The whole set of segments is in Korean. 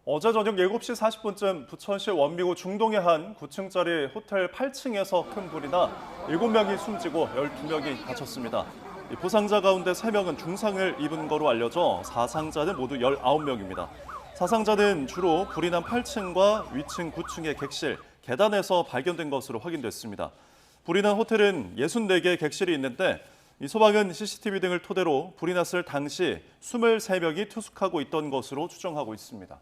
어제 저녁 7시 40분쯤 부천시 원미구 중동의 한 9층짜리 호텔 8층에서 큰 불이 나 7명이 숨지고 12명이 다쳤습니다. 부상자 가운데 3명은 중상을 입은 거로 알려져 사상자는 모두 19명입니다. 사상자는 주로 불이 난 8층과 위층 9층의 객실, 계단에서 발견된 것으로 확인됐습니다. 불이 난 호텔은 64개의 객실이 있는데 소방은 CCTV 등을 토대로 불이 났을 당시 23명이 투숙하고 있던 것으로 추정하고 있습니다.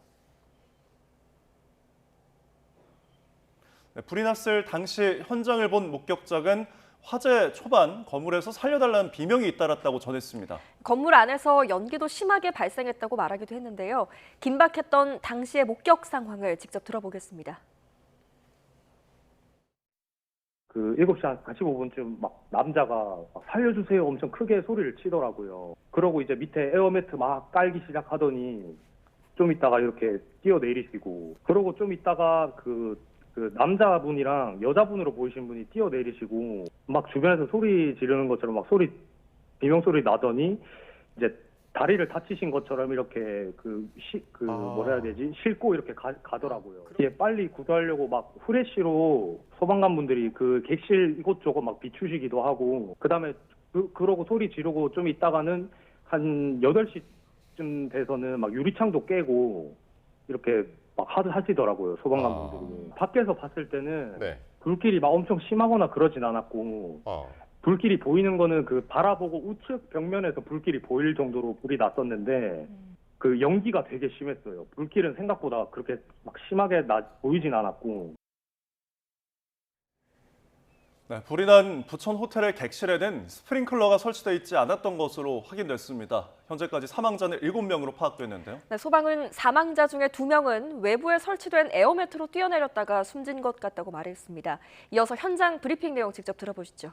불이 났을 당시 현장을 본 목격자는 화재 초반 건물에서 살려달라는 비명이 잇따랐다고 전했습니다. 건물 안에서 연기도 심하게 발생했다고 말하기도 했는데요. 긴박했던 당시의 목격 상황을 직접 들어보겠습니다. 7시 한 45분쯤 막 남자가 막 살려주세요 엄청 크게 소리를 치더라고요. 그러고 이제 밑에 에어매트 막 깔기 시작하더니 좀 있다가 이렇게 뛰어내리시고, 그러고 좀 있다가 그 남자분이랑 여자분으로 보이신 분이 뛰어내리시고 막 주변에서 소리 지르는 것처럼 막 비명소리 나더니 이제 다리를 다치신 것처럼 이렇게 뭐라 해야 되지? 싣고 이렇게 가더라고요. 이게 빨리 구조하려고 막 후레쉬로 소방관분들이 그 객실 이곳저곳 막 비추시기도 하고, 그다음에 그러고 소리 지르고 좀 있다가는 한 8시쯤 돼서는 막 유리창도 깨고 이렇게 막 하시더라고요, 소방관분들이. 밖에서 봤을 때는 네. 불길이 막 엄청 심하거나 그러진 않았고 불길이 보이는 거는 그 바라보고 우측 벽면에서 불길이 보일 정도로 불이 났었는데 그 연기가 되게 심했어요. 불길은 생각보다 그렇게 막 심하게 보이진 않았고. 네, 불이 난 부천 호텔의 객실에는 스프링클러가 설치되어 있지 않았던 것으로 확인됐습니다. 현재까지 사망자는 7명으로 파악됐는데요. 네, 소방은 사망자 중에 2명은 외부에 설치된 에어매트로 뛰어내렸다가 숨진 것 같다고 말했습니다. 이어서 현장 브리핑 내용 직접 들어보시죠.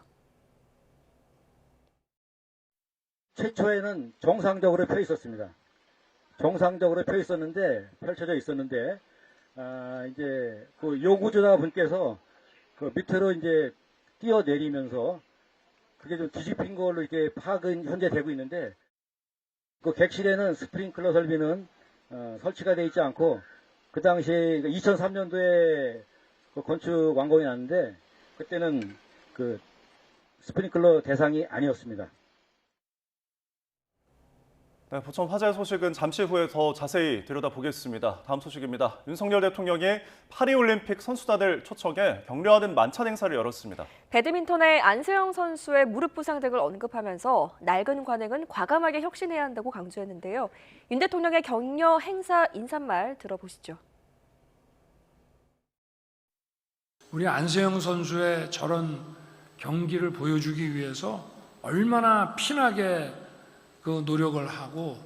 최초에는 정상적으로 펼쳐져 있었는데, 이제 그 요구조자분께서 그 밑으로 이제 뛰어내리면서 그게 좀 뒤집힌 걸로 이렇게 파악은 현재 되고 있는데, 그 객실에는 스프링클러 설비는 설치가 되어 있지 않고, 그 당시에 2003년도에 그 건축 완공이 났는데 그때는 그 스프링클러 대상이 아니었습니다. 네, 부천 화재 소식은 잠시 후에 더 자세히 들여다보겠습니다. 다음 소식입니다. 윤석열 대통령이 파리올림픽 선수단을 초청해 격려하는 만찬 행사를 열었습니다. 배드민턴의 안세영 선수의 무릎 부상 등을 언급하면서 낡은 관행은 과감하게 혁신해야 한다고 강조했는데요. 윤 대통령의 격려 행사 인사말 들어보시죠. 우리 안세영 선수의 저런 경기를 보여주기 위해서 얼마나 피나게 그 노력을 하고,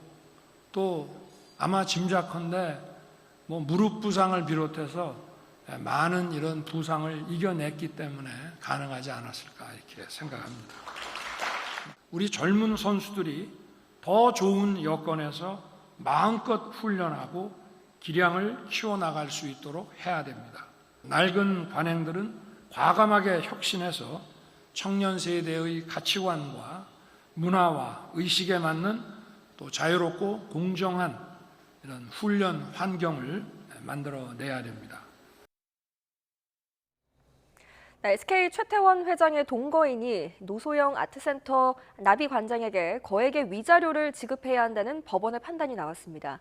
또 아마 짐작컨대 뭐 무릎 부상을 비롯해서 많은 이런 부상을 이겨냈기 때문에 가능하지 않았을까 이렇게 생각합니다. 우리 젊은 선수들이 더 좋은 여건에서 마음껏 훈련하고 기량을 키워나갈 수 있도록 해야 됩니다. 낡은 관행들은 과감하게 혁신해서 청년 세대의 가치관과 문화와 의식에 맞는 또 자유롭고 공정한 이런 훈련 환경을 만들어내야 됩니다. SK 최태원 회장의 동거인이 노소영 아트센터 나비 관장에게 거액의 위자료를 지급해야 한다는 법원의 판단이 나왔습니다.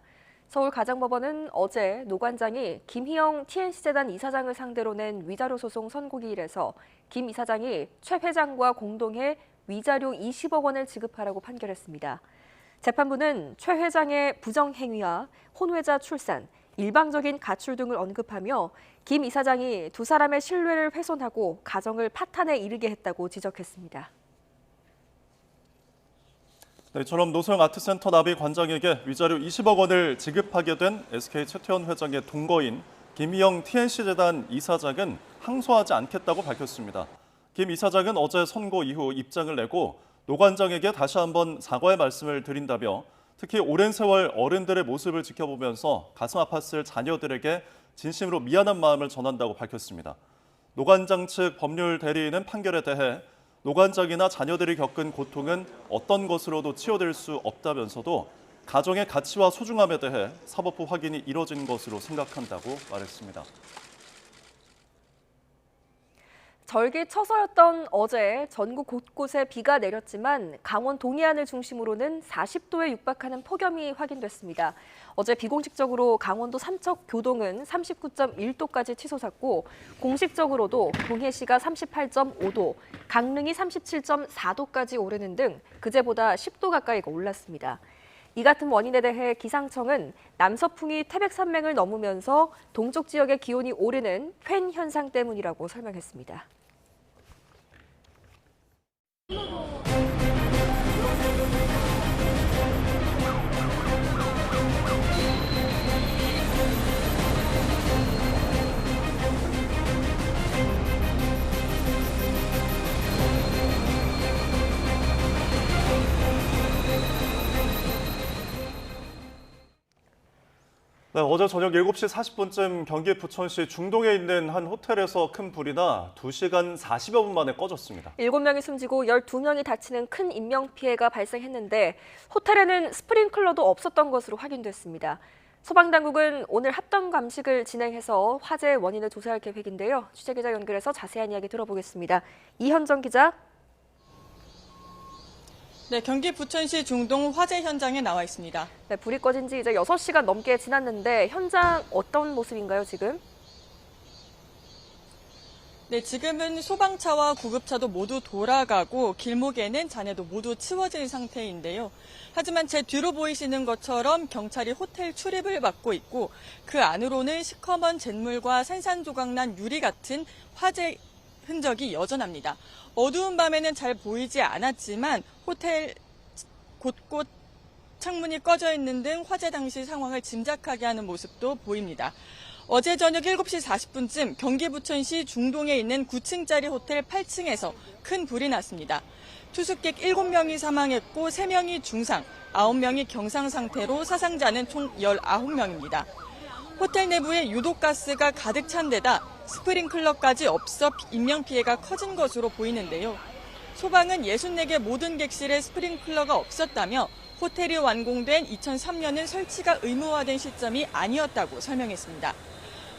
서울가장법원은 어제 노 관장이 김희영 TNC재단 이사장을 상대로 낸 위자료 소송 선고기일에서 김 이사장이 최 회장과 공동해 위자료 20억 원을 지급하라고 판결했습니다. 재판부는 최 회장의 부정행위와 혼외자 출산, 일방적인 가출 등을 언급하며 김 이사장이 두 사람의 신뢰를 훼손하고 가정을 파탄에 이르게 했다고 지적했습니다. 네, 이처럼 노소영 아트센터 나비 관장에게 위자료 20억 원을 지급하게 된 SK 최태원 회장의 동거인 김희영 TNC재단 이사장은 항소하지 않겠다고 밝혔습니다. 김 이사장은 어제 선고 이후 입장을 내고 노 관장에게 다시 한번 사과의 말씀을 드린다며 특히 오랜 세월 어른들의 모습을 지켜보면서 가슴 아팠을 자녀들에게 진심으로 미안한 마음을 전한다고 밝혔습니다. 노 관장 측 법률 대리인은 판결에 대해 노 관장이나 자녀들이 겪은 고통은 어떤 것으로도 치료될 수 없다면서도 가정의 가치와 소중함에 대해 사법부 확인이 이뤄진 것으로 생각한다고 말했습니다. 절기처서였던 어제 전국 곳곳에 비가 내렸지만 강원 동해안을 중심으로는 40도에 육박하는 폭염이 확인됐습니다. 어제 비공식적으로 강원도 삼척 교동은 39.1도까지 치솟았고 공식적으로도 동해시가 38.5도, 강릉이 37.4도까지 오르는 등 그제보다 10도 가까이가 올랐습니다. 이 같은 원인에 대해 기상청은 남서풍이 태백산맥을 넘으면서 동쪽 지역의 기온이 오르는 팬 현상 때문이라고 설명했습니다. 네, 어제 저녁 7시 40분쯤 경기 부천시 중동에 있는 한 호텔에서 큰 불이 나 2시간 40여 분 만에 꺼졌습니다. 7명이 숨지고 12명이 다치는 큰 인명피해가 발생했는데 호텔에는 스프링클러도 없었던 것으로 확인됐습니다. 소방당국은 오늘 합동 감식을 진행해서 화재의 원인을 조사할 계획인데요. 취재기자 연결해서 자세한 이야기 들어보겠습니다. 이현정 기자. 네, 경기 부천시 중동 화재 현장에 나와 있습니다. 네, 불이 꺼진 지 이제 6시간 넘게 지났는데 현장 어떤 모습인가요, 지금? 네, 지금은 소방차와 구급차도 모두 돌아가고 길목에는 잔해도 모두 치워진 상태인데요. 하지만 제 뒤로 보이시는 것처럼 경찰이 호텔 출입을 막고 있고 그 안으로는 시커먼 잿물과 산산조각난 유리 같은 화재 흔적이 여전합니다. 어두운 밤에는 잘 보이지 않았지만 호텔 곳곳 창문이 꺼져 있는 등 화재 당시 상황을 짐작하게 하는 모습도 보입니다. 어제 저녁 7시 40분쯤 경기 부천시 중동에 있는 9층짜리 호텔 8층에서 큰 불이 났습니다. 투숙객 7명이 사망했고 3명이 중상, 9명이 경상 상태로 사상자는 총 19명입니다. 호텔 내부에 유독가스가 가득 찬 데다 스프링클러까지 없어 인명피해가 커진 것으로 보이는데요. 소방은 64개 모든 객실에 스프링클러가 없었다며 호텔이 완공된 2003년은 설치가 의무화된 시점이 아니었다고 설명했습니다.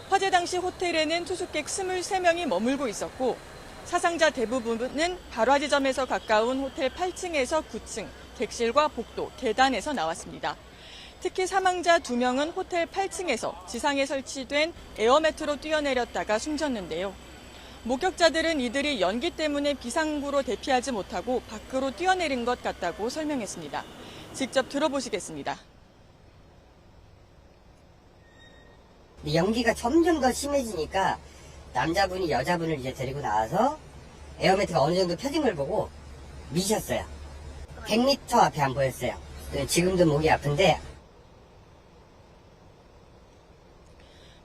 화재 당시 호텔에는 투숙객 23명이 머물고 있었고 사상자 대부분은 발화 지점에서 가까운 호텔 8층에서 9층, 객실과 복도, 계단에서 나왔습니다. 특히 사망자 2명은 호텔 8층에서 지상에 설치된 에어매트로 뛰어내렸다가 숨졌는데요. 목격자들은 이들이 연기 때문에 비상구로 대피하지 못하고 밖으로 뛰어내린 것 같다고 설명했습니다. 직접 들어보시겠습니다. 연기가 점점 더 심해지니까 남자분이 여자분을 이제 데리고 나와서 에어매트가 어느 정도 펴진 걸 보고 미셨어요. 100m 앞에 안 보였어요. 지금도 목이 아픈데.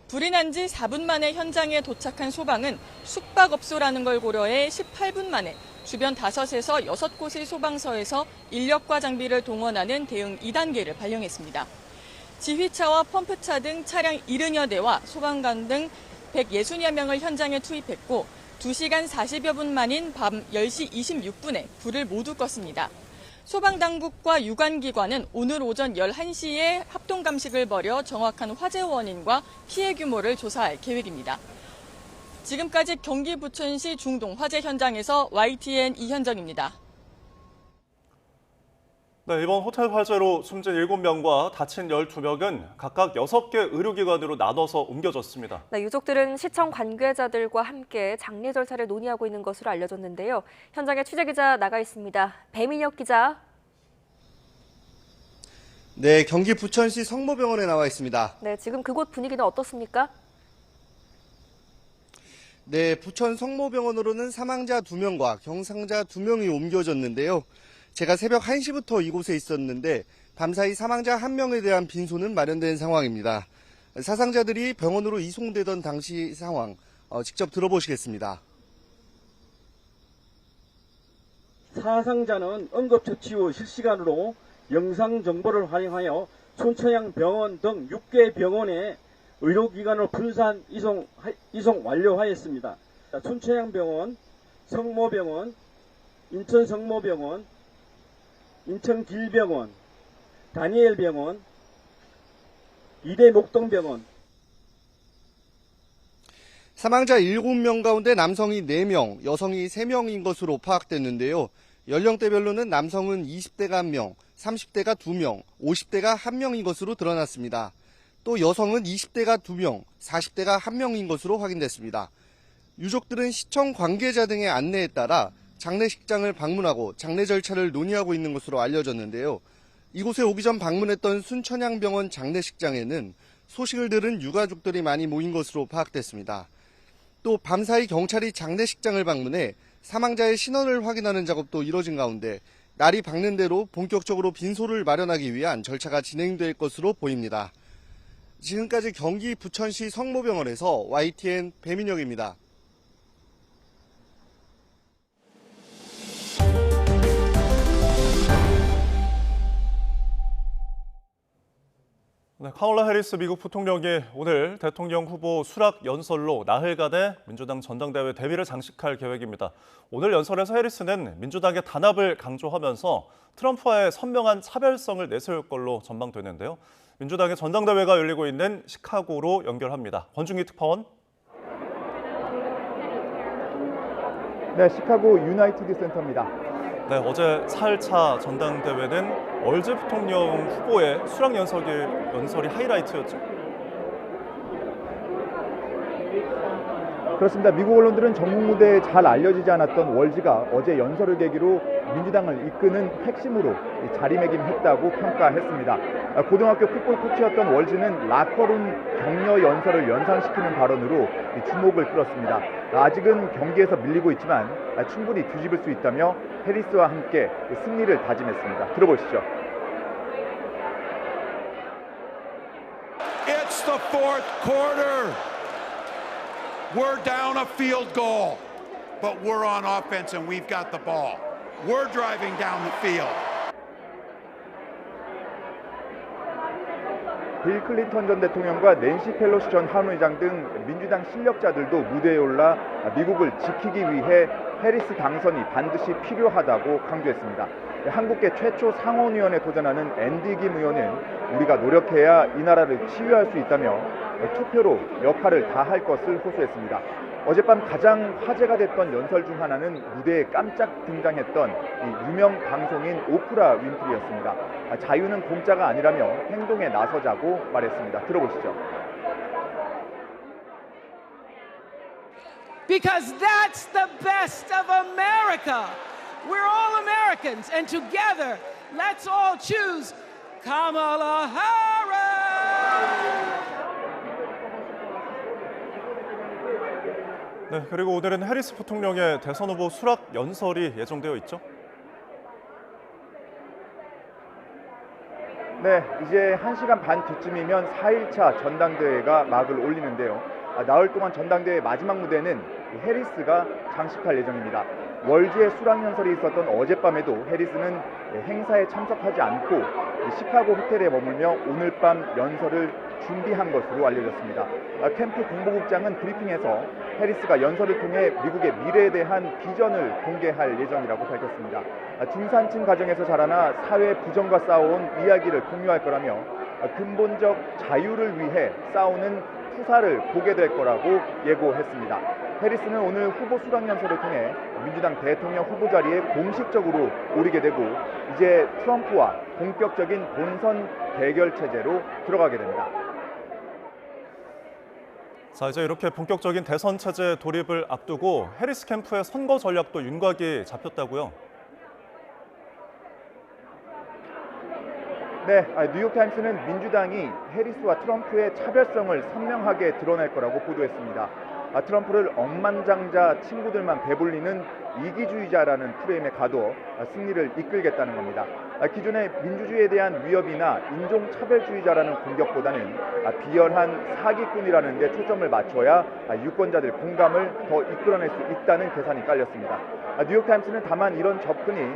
불이 난 지 4분 만에 현장에 도착한 소방은 숙박업소라는 걸 고려해 18분 만에 주변 5에서 6곳의 소방서에서 인력과 장비를 동원하는 대응 2단계를 발령했습니다. 지휘차와 펌프차 등 차량 70여 대와 소방관 등 160여 명을 현장에 투입했고 2시간 40여 분 만인 밤 10시 26분에 불을 모두 껐습니다. 소방당국과 유관기관은 오늘 오전 11시에 합동감식을 벌여 정확한 화재 원인과 피해 규모를 조사할 계획입니다. 지금까지 경기 부천시 중동 화재 현장에서 YTN 이현정입니다. 네, 이번 호텔 화재로 숨진 7명과 다친 12명은 각각 6개 의료기관으로 나눠서 옮겨졌습니다. 네, 유족들은 시청 관계자들과 함께 장례 절차를 논의하고 있는 것으로 알려졌는데요. 현장에 취재기자 나가 있습니다. 배민혁 기자. 네, 경기 부천시 성모병원에 나와 있습니다. 네, 지금 그곳 분위기는 어떻습니까? 네, 부천 성모병원으로는 사망자 2명과 경상자 2명이 옮겨졌는데요. 제가 새벽 1시부터 이곳에 있었는데 밤사이 사망자 1명에 대한 빈소는 마련된 상황입니다. 사상자들이 병원으로 이송되던 당시 상황 직접 들어보시겠습니다. 사상자는 응급처치 후 실시간으로 영상 정보를 활용하여 춘천향 병원 등 6개 병원에 의료기관으로 분산 이송 완료하였습니다. 춘천향 병원, 성모병원, 인천성모병원, 인천길병원, 다니엘 병원, 이대 목동병원. 사망자 7명 가운데 남성이 4명, 여성이 3명인 것으로 파악됐는데요. 연령대별로는 남성은 20대가 1명, 30대가 2명, 50대가 1명인 것으로 드러났습니다. 또 여성은 20대가 2명, 40대가 1명인 것으로 확인됐습니다. 유족들은 시청 관계자 등의 안내에 따라 장례식장을 방문하고 장례 절차를 논의하고 있는 것으로 알려졌는데요. 이곳에 오기 전 방문했던 순천향병원 장례식장에는 소식을 들은 유가족들이 많이 모인 것으로 파악됐습니다. 또 밤사이 경찰이 장례식장을 방문해 사망자의 신원을 확인하는 작업도 이뤄진 가운데 날이 밝는 대로 본격적으로 빈소를 마련하기 위한 절차가 진행될 것으로 보입니다. 지금까지 경기 부천시 성모병원에서 YTN 배민혁입니다. 네, 카멀라 해리스 미국 부통령이 오늘 대통령 후보 수락 연설로 나흘간의 민주당 전당대회 대비를 장식할 계획입니다. 오늘 연설에서 해리스는 민주당의 단합을 강조하면서 트럼프와의 선명한 차별성을 내세울 걸로 전망되는데요. 민주당의 전당대회가 열리고 있는 시카고로 연결합니다. 권중희 특파원. 네, 시카고 유나이티드 센터입니다. 네, 어제 4일차 전당대회는 얼즈 부통령 후보의 수락 연설이 하이라이트였죠. 그렇습니다. 미국 언론들은 전국 무대에 잘 알려지지 않았던 월즈가 어제 연설을 계기로 민주당을 이끄는 핵심으로 자리매김했다고 평가했습니다. 고등학교 풋볼 코치였던 월즈는 라커룸 격려 연설을 연상시키는 발언으로 주목을 끌었습니다. 아직은 경기에서 밀리고 있지만 충분히 뒤집을 수 있다며 해리스와 함께 승리를 다짐했습니다. 들어보시죠. It's the fourth quarter. We're down a field goal, but we're on offense and we've got the ball. We're driving down the field. 빌 클린턴 전 대통령과 낸시 펠로시 전 하원의장 등 민주당 실력자들도 무대에 올라 미국을 지키기 위해 해리스 당선이 반드시 필요하다고 강조했습니다. 한국계 최초 상원의원에 도전하는 앤디 김 의원은 우리가 노력해야 이 나라를 치유할 수 있다며 투표로 역할을 다할 것을 호소했습니다. 어젯밤 가장 화제가 됐던 연설 중 하나는 무대에 깜짝 등장했던 유명 방송인 오프라 윈프리였습니다. 자유는 공짜가 아니라며 행동에 나서자고 말했습니다. 들어보시죠. Because that's the best of America. We're all Americans, and together, let's all choose Kamala Harris. 네, 그리고 오늘은 해리스 부통령의 대선 후보 수락 연설이 예정되어 있죠. 네, 이제 1시간 반 뒤쯤이면 4일차 전당대회가 막을 올리는데요. 나흘 동안 전당대회 마지막 무대는 해리스가 장식할 예정입니다. 월즈의 수락 연설이 있었던 어젯밤에도 해리스는 행사에 참석하지 않고 시카고 호텔에 머물며 오늘 밤 연설을 준비한 것으로 알려졌습니다. 캠프 공보국장은 브리핑에서 해리스가 연설을 통해 미국의 미래에 대한 비전을 공개할 예정이라고 밝혔습니다. 중산층 가정에서 자라나 사회 부정과 싸워온 이야기를 공유할 거라며 근본적 자유를 위해 싸우는 투사를 보게 될 거라고 예고했습니다. 해리스는 오늘 후보 수락 연설을 통해 민주당 대통령 후보 자리에 공식적으로 오르게 되고 이제 트럼프와 본격적인 본선 대결 체제로 들어가게 됩니다. 자, 이제 이렇게 본격적인 대선 체제 돌입을 앞두고 해리스 캠프의 선거 전략도 윤곽이 잡혔다고요? 네, 뉴욕타임스는 민주당이 해리스와 트럼프의 차별성을 선명하게 드러낼 거라고 보도했습니다. 트럼프를 억만장자 친구들만 배불리는 이기주의자라는 프레임에 가둬 승리를 이끌겠다는 겁니다. 기존의 민주주의에 대한 위협이나 인종차별주의자라는 공격보다는 비열한 사기꾼이라는 데 초점을 맞춰야 유권자들 공감을 더 이끌어낼 수 있다는 계산이 깔렸습니다. 뉴욕타임스는 다만 이런 접근이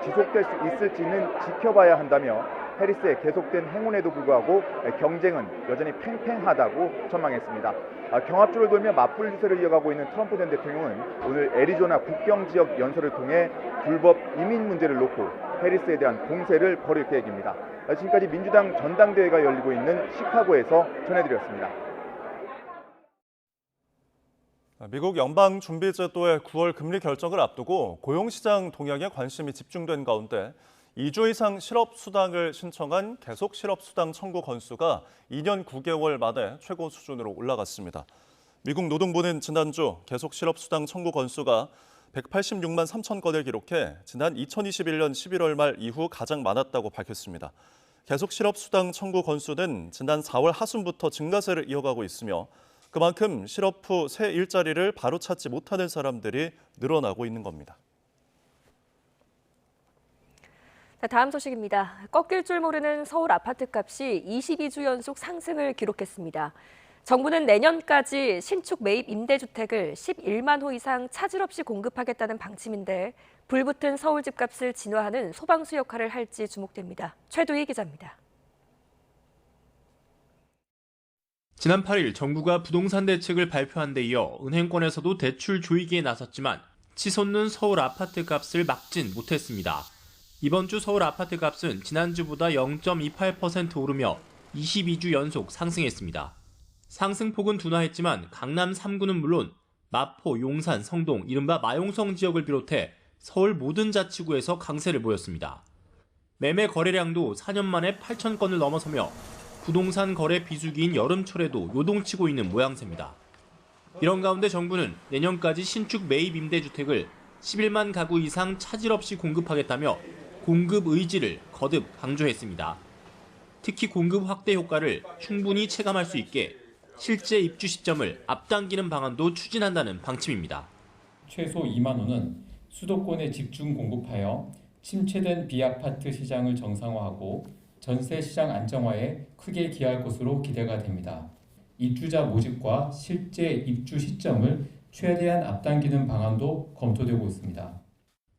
지속될 수 있을지는 지켜봐야 한다며 해리스의 계속된 행운에도 불구하고 경쟁은 여전히 팽팽하다고 전망했습니다. 경합주를 돌며 맞불 유세를 이어가고 있는 트럼프 전 대통령은 오늘 애리조나 국경 지역 연설을 통해 불법 이민 문제를 놓고 해리스에 대한 공세를 벌일 계획입니다. 지금까지 민주당 전당대회가 열리고 있는 시카고에서 전해드렸습니다. 미국 연방준비제도의 9월 금리 결정을 앞두고 고용시장 동향에 관심이 집중된 가운데 2주 이상 실업수당을 신청한 계속 실업수당 청구 건수가 2년 9개월 만에 최고 수준으로 올라갔습니다. 미국 노동부는 지난주 계속 실업수당 청구 건수가 186만 3천 건을 기록해 지난 2021년 11월 말 이후 가장 많았다고 밝혔습니다. 계속 실업수당 청구 건수는 지난 4월 하순부터 증가세를 이어가고 있으며 그만큼 실업 후 새 일자리를 바로 찾지 못하는 사람들이 늘어나고 있는 겁니다. 다음 소식입니다. 꺾일 줄 모르는 서울 아파트값이 22주 연속 상승을 기록했습니다. 정부는 내년까지 신축 매입 임대주택을 11만 호 이상 차질 없이 공급하겠다는 방침인데 불붙은 서울 집값을 진화하는 소방수 역할을 할지 주목됩니다. 최두희 기자입니다. 지난 8일 정부가 부동산 대책을 발표한 데 이어 은행권에서도 대출 조이기에 나섰지만 치솟는 서울 아파트 값을 막진 못했습니다. 이번 주 서울 아파트 값은 지난주보다 0.28% 오르며 22주 연속 상승했습니다. 상승폭은 둔화했지만 강남 3구는 물론 마포, 용산, 성동, 이른바 마용성 지역을 비롯해 서울 모든 자치구에서 강세를 보였습니다. 매매 거래량도 4년 만에 8천 건을 넘어서며 부동산 거래 비수기인 여름철에도 요동치고 있는 모양새입니다. 이런 가운데 정부는 내년까지 신축 매입 임대주택을 11만 가구 이상 차질 없이 공급하겠다며 공급 의지를 거듭 강조했습니다. 특히 공급 확대 효과를 충분히 체감할 수 있게 실제 입주 시점을 앞당기는 방안도 추진한다는 방침입니다. 최소 2만 호는 수도권에 집중 공급하여 침체된 비아파트 시장을 정상화하고 전세 시장 안정화에 크게 기여할 것으로 기대가 됩니다. 입주자 모집과 실제 입주 시점을 최대한 앞당기는 방안도 검토되고 있습니다.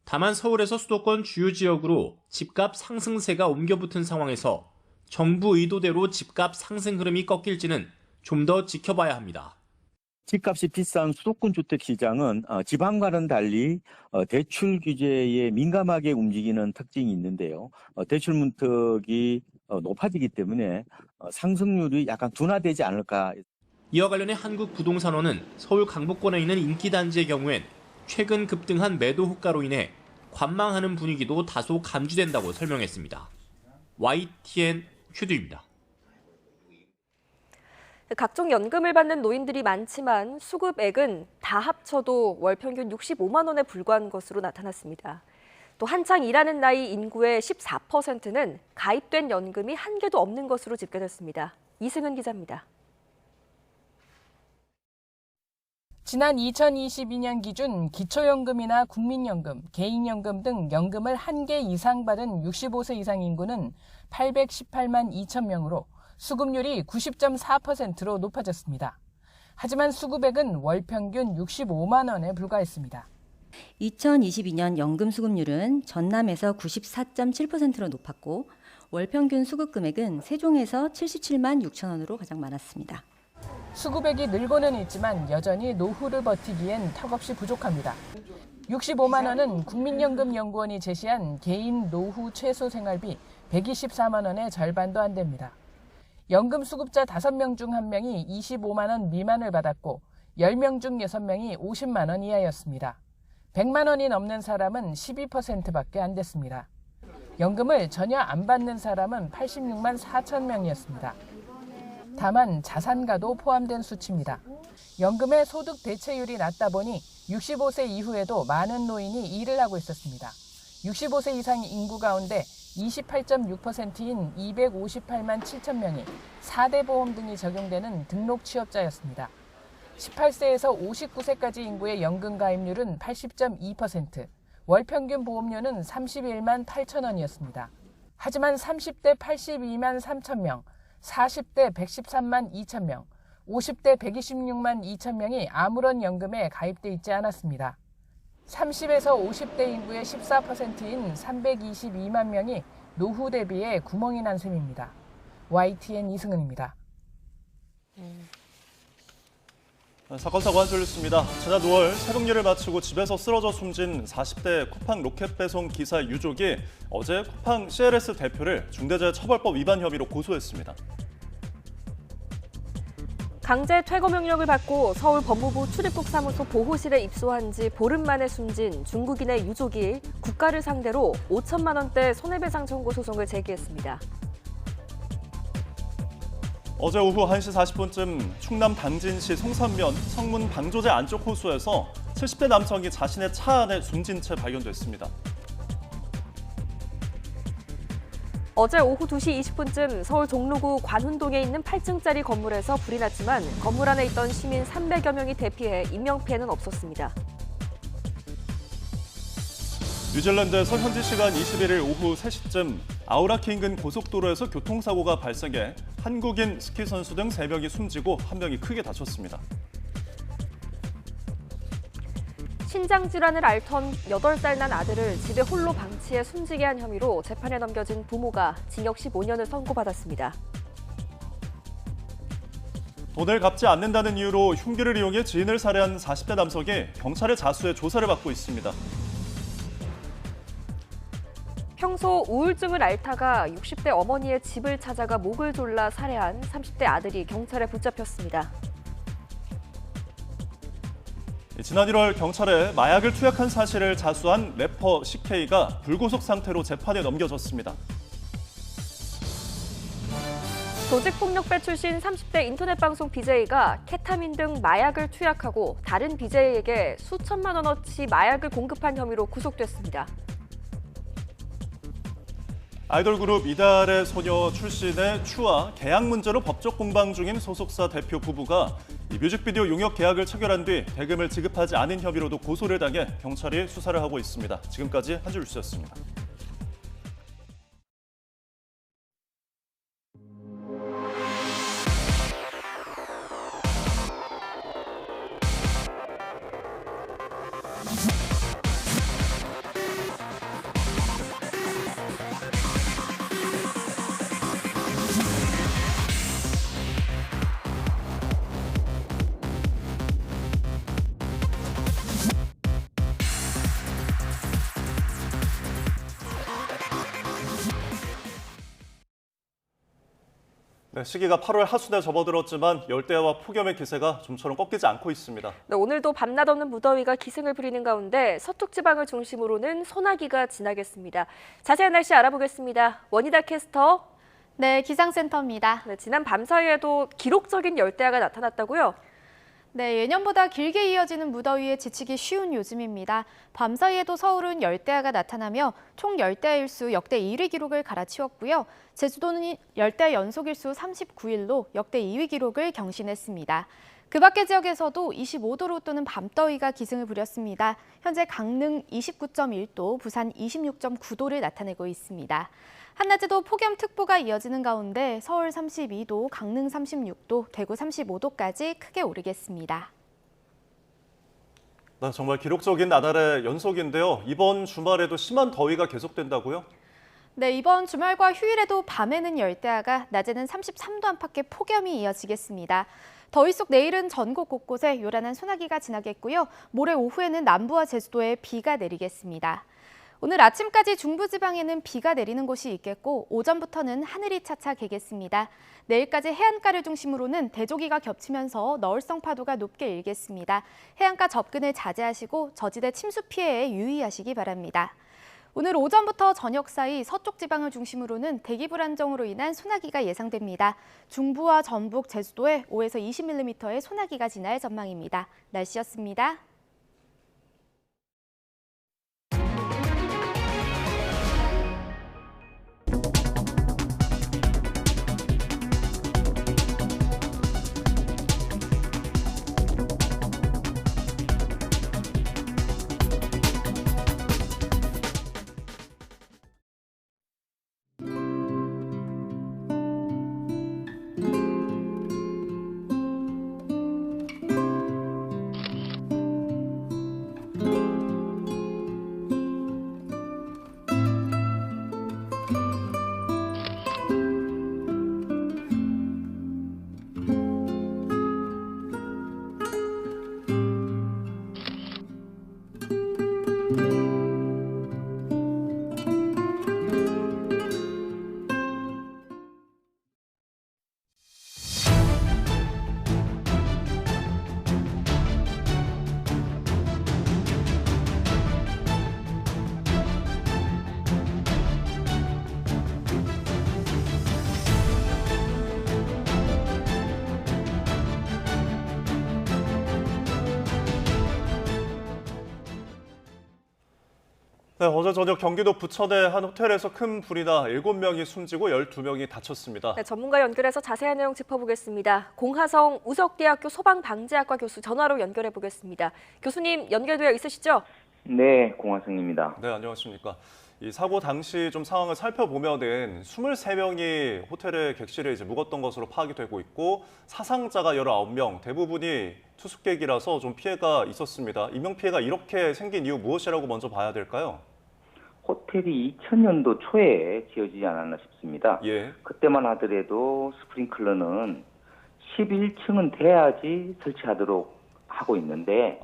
다만 서울에서 수도권 주요 지역으로 집값 상승세가 옮겨붙은 상황에서 정부 의도대로 집값 상승 흐름이 꺾일지는 좀 더 지켜봐야 합니다. 집값이 비싼 수도권 주택 시장은 지방과는 달리 대출 규제에 민감하게 움직이는 특징이 있는데요. 대출 문턱이 높아지기 때문에 상승률이 약간 둔화되지 않을까. 이와 관련해 한국부동산원은 서울 강북권에 있는 인기단지의 경우엔 최근 급등한 매도 호가로 인해 관망하는 분위기도 다소 감지된다고 설명했습니다. YTN 휴드입니다. 각종 연금을 받는 노인들이 많지만 수급액은 다 합쳐도 월 평균 65만 원에 불과한 것으로 나타났습니다. 또 한창 일하는 나이 인구의 14%는 가입된 연금이 한 개도 없는 것으로 집계됐습니다. 이승은 기자입니다. 지난 2022년 기준 기초연금이나 국민연금, 개인연금 등 연금을 한 개 이상 받은 65세 이상 인구는 818만 2천 명으로 수급률이 90.4%로 높아졌습니다. 하지만 수급액은 월 평균 65만 원에 불과했습니다. 2022년 연금 수급률은 전남에서 94.7%로 높았고 월 평균 수급 금액은 세종에서 77만 6천 원으로 가장 많았습니다. 수급액이 늘고는 있지만 여전히 노후를 버티기엔 턱없이 부족합니다. 65만 원은 국민연금연구원이 제시한 개인 노후 최소 생활비 124만 원의 절반도 안 됩니다. 연금 수급자 5명 중 1명이 25만 원 미만을 받았고 10명 중 6명이 50만 원 이하였습니다. 100만 원이 넘는 사람은 12%밖에 안 됐습니다. 연금을 전혀 안 받는 사람은 86만 4천 명이었습니다. 다만 자산가도 포함된 수치입니다. 연금의 소득 대체율이 낮다 보니 65세 이후에도 많은 노인이 일을 하고 있었습니다. 65세 이상 인구 가운데 28.6%인 258만 7천 명이 4대 보험 등이 적용되는 등록 취업자였습니다. 18세에서 59세까지 인구의 연금 가입률은 80.2%, 월 평균 보험료는 31만 8천 원이었습니다. 하지만 30대 82만 3천 명, 40대 113만 2천 명, 50대 126만 2천 명이 아무런 연금에 가입돼 있지 않았습니다. 30에서 50대 인구의 14%인 322만 명이 노후 대비에 구멍이 난 셈입니다. YTN 이승은입니다. 사건 한 줄 뉴스입니다. 지난 5월 새벽일을 마치고 집에서 쓰러져 숨진 40대 쿠팡 로켓 배송 기사 유족이 어제 쿠팡 CLS 대표를 중대재해처벌법 위반 혐의로 고소했습니다. 강제 퇴거 명령을 받고 서울 법무부 출입국 사무소 보호실에 입소한 지 보름 만에 숨진 중국인의 유족이 국가를 상대로 5천만 원대 손해배상 청구 소송을 제기했습니다. 어제 오후 1시 40분쯤 충남 당진시 송산면 성문 방조제 안쪽 호수에서 70대 남성이 자신의 차 안에 숨진 채 발견됐습니다. 어제 오후 2시 20분쯤 서울 종로구 관훈동에 있는 8층짜리 건물에서 불이 났지만 건물 안에 있던 시민 300여 명이 대피해 인명피해는 없었습니다. 뉴질랜드에서 현지 시간 21일 오후 3시쯤 아우라키 인근 고속도로에서 교통사고가 발생해 한국인 스키 선수 등 3명이 숨지고 1명이 크게 다쳤습니다. 신장 질환을 앓던 8살 난 아들을 집에 홀로 방치해 숨지게 한 혐의로 재판에 넘겨진 부모가 징역 15년을 선고받았습니다. 돈을 갚지 않는다는 이유로 흉기를 이용해 지인을 살해한 40대 남성이 경찰의 자수해 조사를 받고 있습니다. 평소 우울증을 앓다가 60대 어머니의 집을 찾아가 목을 졸라 살해한 30대 아들이 경찰에 붙잡혔습니다. 지난 1월 경찰에 마약을 투약한 사실을 자수한 래퍼 CK가 불구속 상태로 재판에 넘겨졌습니다. 조직폭력배 출신 30대 인터넷 방송 BJ가 케타민 등 마약을 투약하고 다른 BJ에게 수천만 원어치 마약을 공급한 혐의로 구속됐습니다. 아이돌 그룹 이달의 소녀 출신의 추와 계약 문제로 법적 공방 중인 소속사 대표 부부가 이 뮤직비디오 용역 계약을 체결한 뒤 대금을 지급하지 않은 혐의로도 고소를 당해 경찰이 수사를 하고 있습니다. 지금까지 한 줄 뉴스였습니다. 네, 시기가 8월 하순에 접어들었지만 열대야와 폭염의 기세가 좀처럼 꺾이지 않고 있습니다. 네, 오늘도 밤낮 없는 무더위가 기승을 부리는 가운데 서쪽 지방을 중심으로는 소나기가 지나겠습니다. 자세한 날씨 알아보겠습니다. 원희다 캐스터. 네, 기상센터입니다. 네, 지난 밤 사이에도 기록적인 열대야가 나타났다고요? 네, 예년보다 길게 이어지는 무더위에 지치기 쉬운 요즘입니다. 밤사이에도 서울은 열대야가 나타나며 총 열대야 일수 역대 1위 기록을 갈아치웠고요. 제주도는 열대야 연속 일수 39일로 역대 2위 기록을 경신했습니다. 그 밖의 지역에서도 25도로 또는 밤더위가 기승을 부렸습니다. 현재 강릉 29.1도, 부산 26.9도를 나타내고 있습니다. 한낮에도 폭염특보가 이어지는 가운데 서울 32도, 강릉 36도, 대구 35도까지 크게 오르겠습니다. 네, 정말 기록적인 나날의 연속인데요. 이번 주말에도 심한 더위가 계속된다고요? 네, 이번 주말과 휴일에도 밤에는 열대야가, 낮에는 33도 안팎의 폭염이 이어지겠습니다. 더위 속 내일은 전국 곳곳에 요란한 소나기가 지나겠고요. 모레 오후에는 남부와 제주도에 비가 내리겠습니다. 오늘 아침까지 중부지방에는 비가 내리는 곳이 있겠고 오전부터는 하늘이 차차 개겠습니다. 내일까지 해안가를 중심으로는 대조기가 겹치면서 너울성 파도가 높게 일겠습니다. 해안가 접근을 자제하시고 저지대 침수 피해에 유의하시기 바랍니다. 오늘 오전부터 저녁 사이 서쪽 지방을 중심으로는 대기 불안정으로 인한 소나기가 예상됩니다. 중부와 전북, 제주도에 5에서 20mm의 소나기가 지날 전망입니다. 날씨였습니다. 네, 어제 저녁 경기도 부천의 한 호텔에서 큰 불이 나 7명이 숨지고 12명이 다쳤습니다. 네, 전문가 연결해서 자세한 내용 짚어보겠습니다. 공하성 우석대학교 소방방재학과 교수 전화로 연결해 보겠습니다. 교수님 연결되어 있으시죠? 네, 공하성입니다. 네, 안녕하십니까. 이 사고 당시 좀 상황을 살펴보면은 23명이 호텔의 객실에 이제 묵었던 것으로 파악이 되고 있고 사상자가 19명, 대부분이 투숙객이라서 좀 피해가 있었습니다. 인명피해가 이렇게 생긴 이유 무엇이라고 먼저 봐야 될까요? 호텔이 2000년도 초에 지어지지 않았나 싶습니다. 예. 그때만 하더라도 스프링클러는 11층은 돼야지 설치하도록 하고 있는데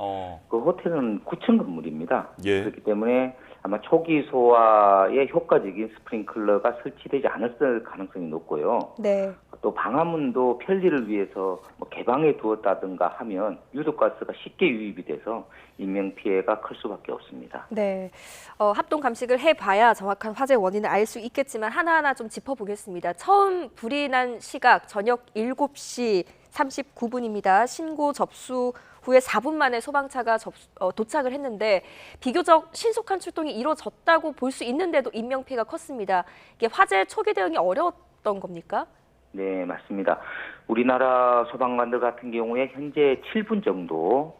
그 호텔은 9층 건물입니다. 예. 그렇기 때문에 아마 초기 소화에 효과적인 스프링클러가 설치되지 않았을 가능성이 높고요. 네. 또 방화문도 편리를 위해서 뭐 개방해 두었다든가 하면 유독가스가 쉽게 유입이 돼서 인명피해가 클 수밖에 없습니다. 네, 합동 감식을 해봐야 정확한 화재 원인을 알 수 있겠지만 하나하나 좀 짚어보겠습니다. 처음 불이 난 시각 저녁 7시 39분입니다. 신고 접수 후에 4분 만에 소방차가 도착을 했는데 비교적 신속한 출동이 이루어졌다고 볼 수 있는데도 인명피해가 컸습니다. 이게 화재 초기 대응이 어려웠던 겁니까? 네, 맞습니다. 우리나라 소방관들 같은 경우에 현재 7분 정도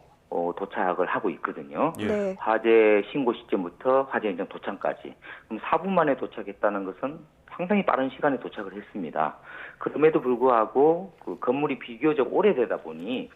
도착을 하고 있거든요. 네. 화재 신고 시점부터 화재 현장 도착까지. 그럼 4분 만에 도착했다는 것은 상당히 빠른 시간에 도착을 했습니다. 그럼에도 불구하고 그 건물이 비교적 오래되다 보니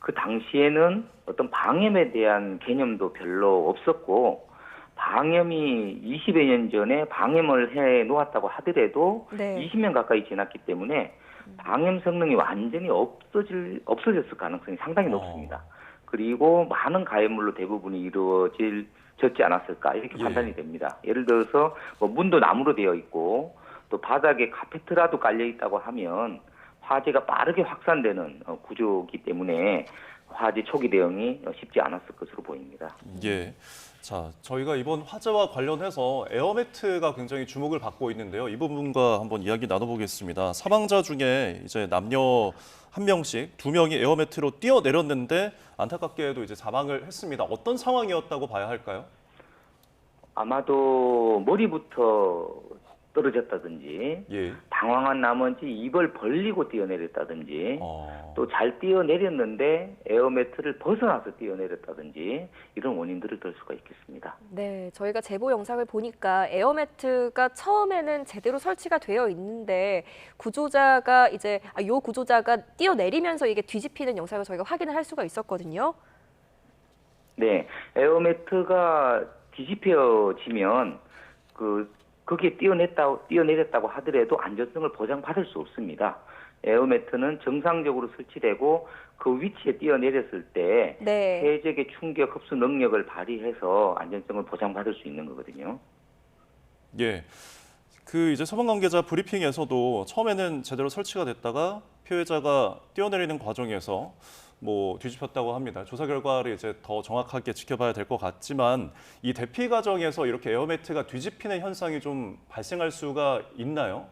그 당시에는 어떤 방염에 대한 개념도 별로 없었고 방염이 20여 년 전에 방염을 해 놓았다고 하더라도 네. 20년 가까이 지났기 때문에 방염 성능이 완전히 없어졌을 가능성이 상당히 높습니다. 그리고 많은 가해물로 대부분이 이루어졌지 않았을까 이렇게 판단이 됩니다. 예를 들어서 뭐 문도 나무로 되어 있고 또 바닥에 카페트라도 깔려 있다고 하면 화재가 빠르게 확산되는 구조이기 때문에 화재 초기 대응이 쉽지 않았을 것으로 보입니다. 예. 자, 저희가 이번 화재와 관련해서 에어매트가 굉장히 주목을 받고 있는데요. 이 부분과 한번 이야기 나눠보겠습니다. 사망자 중에 이제 남녀 1명씩 2명이 에어매트로 뛰어내렸는데 안타깝게도 이제 사망을 했습니다. 어떤 상황이었다고 봐야 할까요? 아마도 머리부터 떨어졌다든지 당황한 나머지 입을 벌리고 뛰어내렸다든지 또 잘 뛰어내렸는데 에어매트를 벗어나서 뛰어내렸다든지 이런 원인들을 들 수가 있겠습니다. 네, 저희가 제보 영상을 보니까 에어매트가 처음에는 제대로 설치가 되어 있는데 구조자가 요 구조자가 뛰어내리면서 이게 뒤집히는 영상을 저희가 확인을 할 수가 있었거든요. 네, 에어매트가 뒤집혀지면 거기에 뛰어내렸다고 하더라도 안전성을 보장받을 수 없습니다. 에어매트는 정상적으로 설치되고 그 위치에 뛰어내렸을 때 네. 세적의 충격 흡수 능력을 발휘해서 안전성을 보장받을 수 있는 거거든요. 예. 그 이제 소방 관계자 브리핑에서도 처음에는 제대로 설치가 됐다가 피해자가 뛰어내리는 과정에서 뭐 뒤집혔다고 합니다. 조사 결과를 이제 더 정확하게 지켜봐야 될 것 같지만 이 대피 과정에서 이렇게 에어매트가 뒤집히는 현상이 좀 발생할 수가 있나요?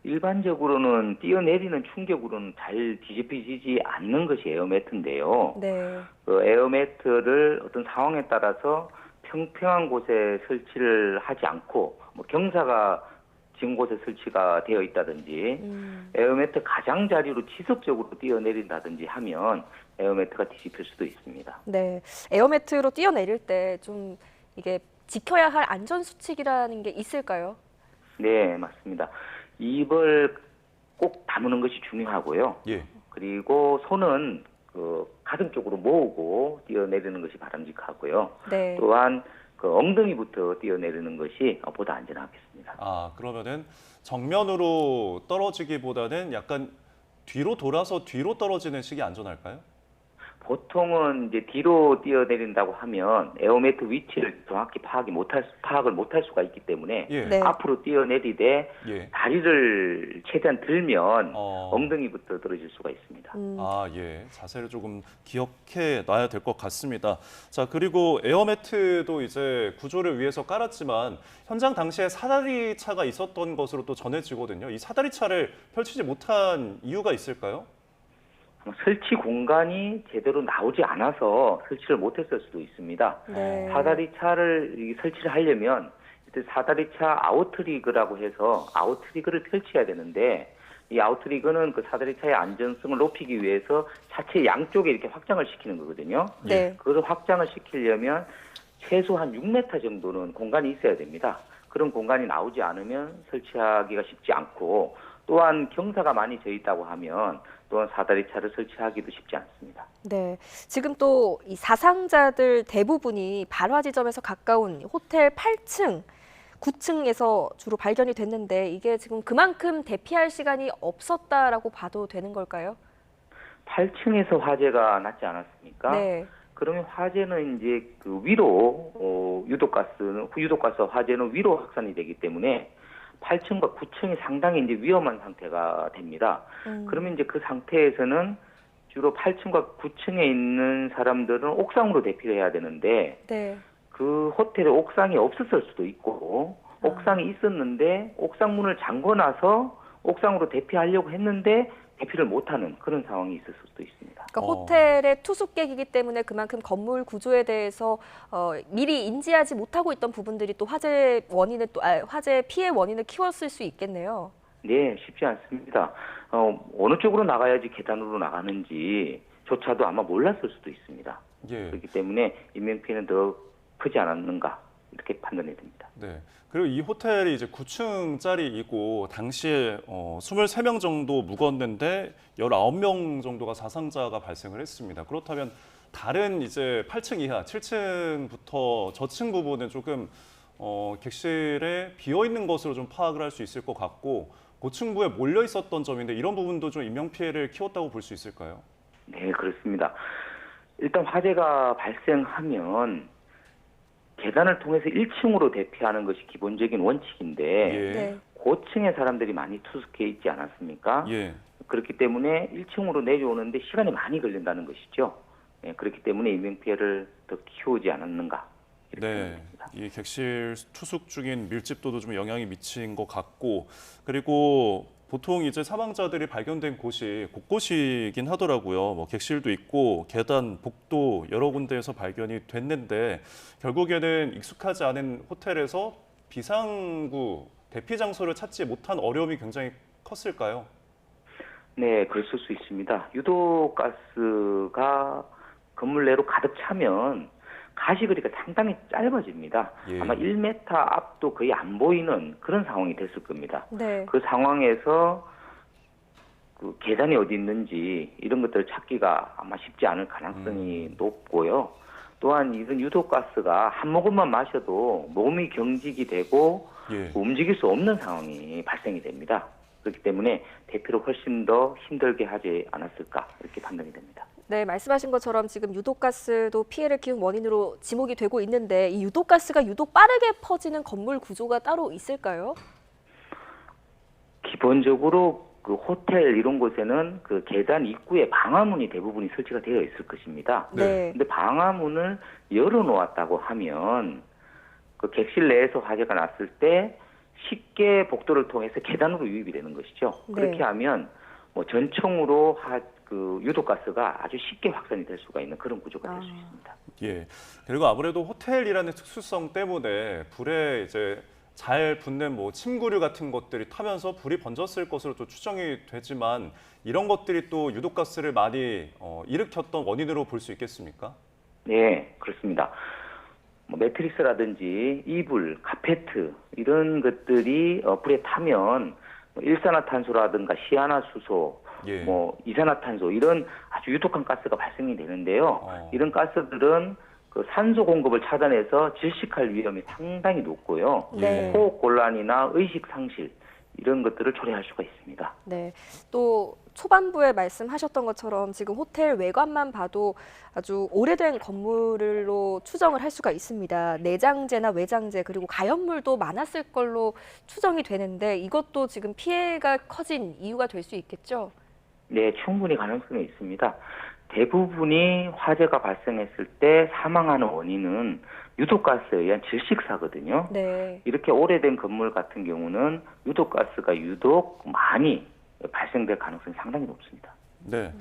일반적으로는 뛰어내리는 충격으로는 잘 뒤집히지 않는 것이 에어매트인데요. 네. 그 에어매트를 어떤 상황에 따라서 평평한 곳에 설치를 하지 않고 뭐 경사가 지은 곳에 설치가 되어 있다든지 에어매트 가장자리로 지속적으로 뛰어내린다든지 하면 에어매트가 뒤집힐 수도 있습니다. 네, 에어매트로 뛰어내릴 때 좀 이게 지켜야 할 안전수칙이라는 게 있을까요? 네, 맞습니다. 입을 꼭 다무는 것이 중요하고요. 예. 그리고 손은 가슴 쪽으로 모으고 뛰어내리는 것이 바람직하고요. 네. 또한 엉덩이부터 뛰어내리는 것이 보다 안전하겠습니다. 아, 그러면은 정면으로 떨어지기보다는 약간 뒤로 돌아서 뒤로 떨어지는 식이 안전할까요? 보통은 이제 뒤로 뛰어내린다고 하면 에어매트 위치를 정확히 파악을 못할 수가 있기 때문에 네. 앞으로 뛰어내리되 다리를 최대한 들면 엉덩이부터 떨어질 수가 있습니다. 아, 예. 자세를 조금 기억해 놔야 될 것 같습니다. 자, 그리고 에어매트도 이제 구조를 위해서 깔았지만 현장 당시에 사다리 차가 있었던 것으로 또 전해지거든요. 이 사다리 차를 펼치지 못한 이유가 있을까요? 설치 공간이 제대로 나오지 않아서 설치를 못했을 수도 있습니다. 네. 사다리 차를 설치를 하려면 사다리 차 아웃리그라고 해서 아웃리그를 펼쳐야 되는데, 이 아웃리그는 그 사다리 차의 안전성을 높이기 위해서 차체 양쪽에 이렇게 확장을 시키는 거거든요. 네. 그것을 확장을 시키려면 최소 한 6m 정도는 공간이 있어야 됩니다. 그런 공간이 나오지 않으면 설치하기가 쉽지 않고, 또한 경사가 많이 져 있다고 하면 또한 사다리 차를 설치하기도 쉽지 않습니다. 네. 지금 또 이 사상자들 대부분이 발화 지점에서 가까운 호텔 8층, 9층에서 주로 발견이 됐는데 이게 지금 그만큼 대피할 시간이 없었다라고 봐도 되는 걸까요? 8층에서 화재가 났지 않았습니까? 네. 그러면 화재는 이제 그 위로 유독가스 화재는 위로 확산이 되기 때문에 8층과 9층이 상당히 이제 위험한 상태가 됩니다. 그러면 이제 그 상태에서는 주로 8층과 9층에 있는 사람들은 옥상으로 대피를 해야 되는데, 네. 그 호텔에 옥상이 없었을 수도 있고, 옥상이 있었는데 옥상 문을 잠궈 놔서 옥상으로 대피하려고 했는데 대피를 못하는 그런 상황이 있을 수도 있습니다. 그러니까 호텔의 투숙객이기 때문에 그만큼 건물 구조에 대해서 미리 인지하지 못하고 있던 부분들이 또 화재 피해 원인을 키웠을 수 있겠네요. 네, 쉽지 않습니다. 어느 쪽으로 나가야지 계단으로 나가는지조차도 아마 몰랐을 수도 있습니다. 예. 그렇기 때문에 인명피해는 더 크지 않았는가 이렇게 판단이 됩니다. 네. 그리고 이 호텔이 이제 9층짜리이고 당시에 23명 정도 묵었는데 19명 정도가 사상자가 발생을 했습니다. 그렇다면 다른 이제 8층 이하, 7층부터 저층 부분은 조금 객실에 비어 있는 것으로 좀 파악을 할 수 있을 것 같고, 고층부에 몰려 있었던 점인데 이런 부분도 좀 인명 피해를 키웠다고 볼 수 있을까요? 네, 그렇습니다. 일단 화재가 발생하면 계단을 통해서 1층으로 대피하는 것이 기본적인 원칙인데, 예. 고층에 사람들이 많이 투숙해 있지 않았습니까? 예. 그렇기 때문에 1층으로 내려오는데 시간이 많이 걸린다는 것이죠. 네, 그렇기 때문에 인명피해를 더 키우지 않았는가. 네, 이 객실 투숙 중인 밀집도도 좀 영향이 미친 것 같고, 그리고 보통 이제 사망자들이 발견된 곳이 곳곳이긴 하더라고요. 뭐 객실도 있고 계단, 복도 여러 군데에서 발견이 됐는데 결국에는 익숙하지 않은 호텔에서 비상구 대피 장소를 찾지 못한 어려움이 굉장히 컸을까요? 네, 그랬을 수 있습니다. 유독가스가 건물 내로 가득 차면 가시거리가 상당히 짧아집니다. 예. 아마 1m 앞도 거의 안 보이는 그런 상황이 됐을 겁니다. 네. 그 상황에서 그 계단이 어디 있는지 이런 것들을 찾기가 아마 쉽지 않을 가능성이 높고요. 또한 이런 유독가스가 한 모금만 마셔도 몸이 경직이 되고 예. 움직일 수 없는 상황이 발생이 됩니다. 그렇기 때문에 대피를 훨씬 더 힘들게 하지 않았을까 이렇게 판단이 됩니다. 네, 말씀하신 것처럼 지금 유독가스도 피해를 키운 원인으로 지목이 되고 있는데 이 유독가스가 유독 빠르게 퍼지는 건물 구조가 따로 있을까요? 기본적으로 그 호텔 이런 곳에는 그 계단 입구에 방화문이 대부분이 설치가 되어 있을 것입니다. 네. 근데 방화문을 열어놓았다고 하면 그 객실 내에서 화재가 났을 때 쉽게 복도를 통해서 계단으로 유입이 되는 것이죠. 네. 그렇게 하면 뭐 전층으로 그 유독가스가 아주 쉽게 확산이 될 수가 있는 그런 구조가 될 수 있습니다. 예. 그리고 아무래도 호텔이라는 특수성 때문에 불에 이제 잘 붙는 뭐 침구류 같은 것들이 타면서 불이 번졌을 것으로 또 추정이 되지만 이런 것들이 또 유독가스를 많이 일으켰던 원인으로 볼 수 있겠습니까? 네, 그렇습니다. 뭐 매트리스라든지 이불, 카페트 이런 것들이 불에 타면 일산화탄소라든가 시아나수소, 예. 뭐 이산화탄소 이런 아주 유독한 가스가 발생이 되는데요. 이런 가스들은 그 산소 공급을 차단해서 질식할 위험이 상당히 높고요. 네. 호흡 곤란이나 의식 상실 이런 것들을 초래할 수가 있습니다. 네. 또 초반부에 말씀하셨던 것처럼 지금 호텔 외관만 봐도 아주 오래된 건물로 추정을 할 수가 있습니다. 내장재나 외장재 그리고 가연물도 많았을 걸로 추정이 되는데 이것도 지금 피해가 커진 이유가 될 수 있겠죠? 네, 충분히 가능성이 있습니다. 대부분이 화재가 발생했을 때 사망하는 원인은 유독가스에 의한 질식사거든요. 네. 이렇게 오래된 건물 같은 경우는 유독가스가 유독 많이 발생될 가능성이 상당히 높습니다. 네.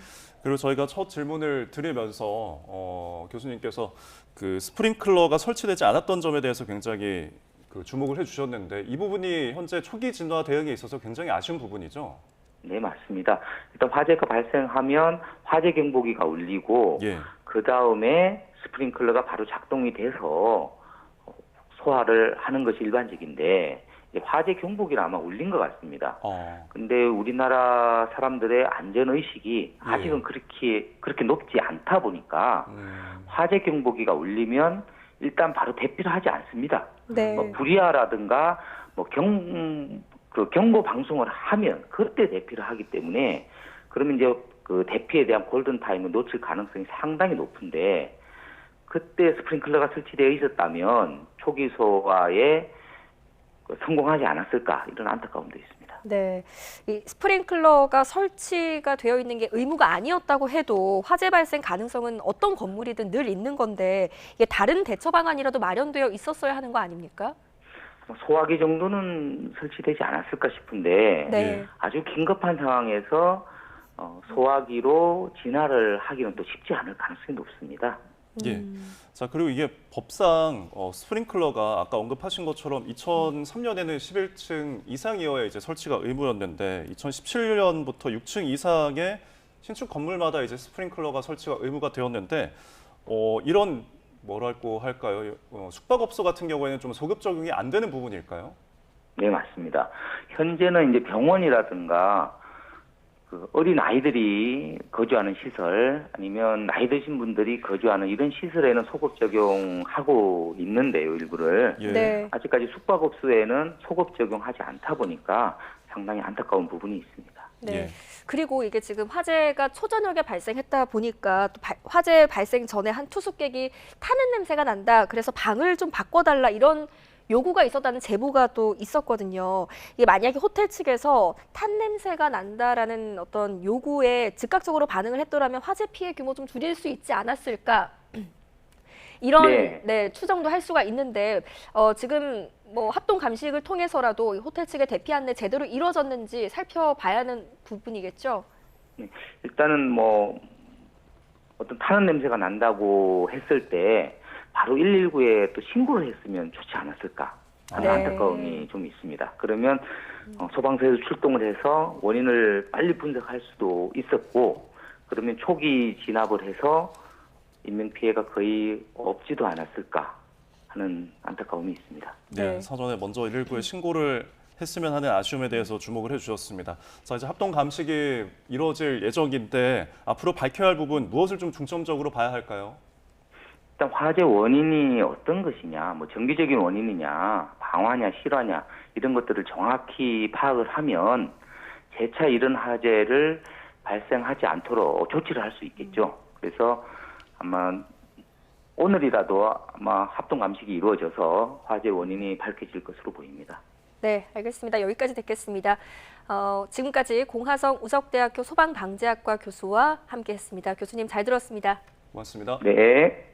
그리고 저희가 첫 질문을 드리면서 교수님께서 그 스프링클러가 설치되지 않았던 점에 대해서 굉장히 그 주목을 해주셨는데 이 부분이 현재 초기 진화 대응에 있어서 굉장히 아쉬운 부분이죠. 네, 맞습니다. 일단 화재가 발생하면 화재 경보기가 울리고 예. 그 다음에 스프링클러가 바로 작동이 돼서 소화를 하는 것이 일반적인데 이제 화재 경보기를 아마 울린 것 같습니다. 근데 우리나라 사람들의 안전의식이 아직은 그렇게 높지 않다 보니까 화재 경보기가 울리면 일단 바로 대피를 하지 않습니다. 네. 불이하라든가 경보 방송을 하면 그때 대피를 하기 때문에 그러면 이제 그 대피에 대한 골든 타임을 놓칠 가능성이 상당히 높은데 그때 스프링클러가 설치되어 있었다면 초기 소화에 성공하지 않았을까 이런 안타까움도 있습니다. 네, 이 스프링클러가 설치가 되어 있는 게 의무가 아니었다고 해도 화재 발생 가능성은 어떤 건물이든 늘 있는 건데 이게 다른 대처 방안이라도 마련되어 있었어야 하는 거 아닙니까? 소화기 정도는 설치되지 않았을까 싶은데 네. 아주 긴급한 상황에서 소화기로 진화를 하기는 또 쉽지 않을 가능성이 높습니다. 예. 자, 그리고 이게 법상 스프링클러가 아까 언급하신 것처럼 2003년에는 11층 이상이어야 이제 설치가 의무였는데 2017년부터 6층 이상의 신축 건물마다 이제 스프링클러가 설치가 의무가 되었는데 이런 뭐랄까 할까요? 숙박업소 같은 경우에는 좀 소급 적용이 안 되는 부분일까요? 네, 맞습니다. 현재는 이제 병원이라든가 그 어린 아이들이 거주하는 시설 아니면 나이 드신 분들이 거주하는 이런 시설에는 소급 적용하고 있는데요, 일부를. 네. 아직까지 숙박업소에는 소급 적용하지 않다 보니까 상당히 안타까운 부분이 있습니다. 네. 그리고 이게 지금 화재가 초저녁에 발생했다 보니까 또 화재 발생 전에 한 투숙객이 타는 냄새가 난다. 그래서 방을 좀 바꿔달라 이런 요구가 있었다는 제보가 또 있었거든요. 이게 만약에 호텔 측에서 탄 냄새가 난다라는 어떤 요구에 즉각적으로 반응을 했더라면 화재 피해 규모 좀 줄일 수 있지 않았을까? 이런 네, 추정도 할 수가 있는데 지금 뭐 합동 감식을 통해서라도 호텔 측의 대피 안내 제대로 이루어졌는지 살펴봐야 하는 부분이겠죠. 네, 일단은 뭐 어떤 타는 냄새가 난다고 했을 때 바로 119에 또 신고를 했으면 좋지 않았을까 하는 안타까움이 좀 있습니다. 그러면 소방서에서 출동을 해서 원인을 빨리 분석할 수도 있었고 그러면 초기 진압을 해서 인명피해가 거의 없지도 않았을까 하는 안타까움이 있습니다. 네, 사전에 먼저 119에 신고를 했으면 하는 아쉬움에 대해서 주목을 해주셨습니다. 자, 이제 합동 감식이 이루어질 예정인데 앞으로 밝혀야 할 부분 무엇을 좀 중점적으로 봐야 할까요? 일단 화재 원인이 어떤 것이냐, 뭐 정기적인 원인이냐, 방화냐, 실화냐 이런 것들을 정확히 파악을 하면 재차 이런 화재를 발생하지 않도록 조치를 할 수 있겠죠. 그래서 아마 오늘이라도 아마 합동 감식이 이루어져서 화재 원인이 밝혀질 것으로 보입니다. 네, 알겠습니다. 여기까지 듣겠습니다. 지금까지 공하성 우석대학교 소방방재학과 교수와 함께했습니다. 교수님 잘 들었습니다. 고맙습니다. 네.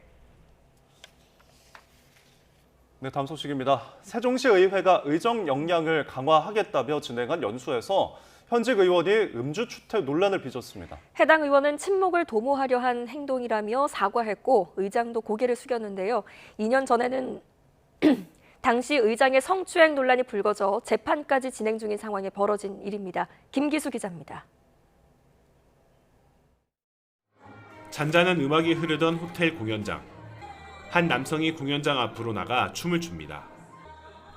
네, 다음 소식입니다. 세종시의회가 의정 역량을 강화하겠다며 진행한 연수에서 현직 의원이 음주 추태 논란을 빚었습니다. 해당 의원은 친목을 도모하려 한 행동이라며 사과했고 의장도 고개를 숙였는데요. 2년 전에는 당시 의장의 성추행 논란이 불거져 재판까지 진행 중인 상황에 벌어진 일입니다. 김기수 기자입니다. 잔잔한 음악이 흐르던 호텔 공연장. 한 남성이 공연장 앞으로 나가 춤을 춥니다.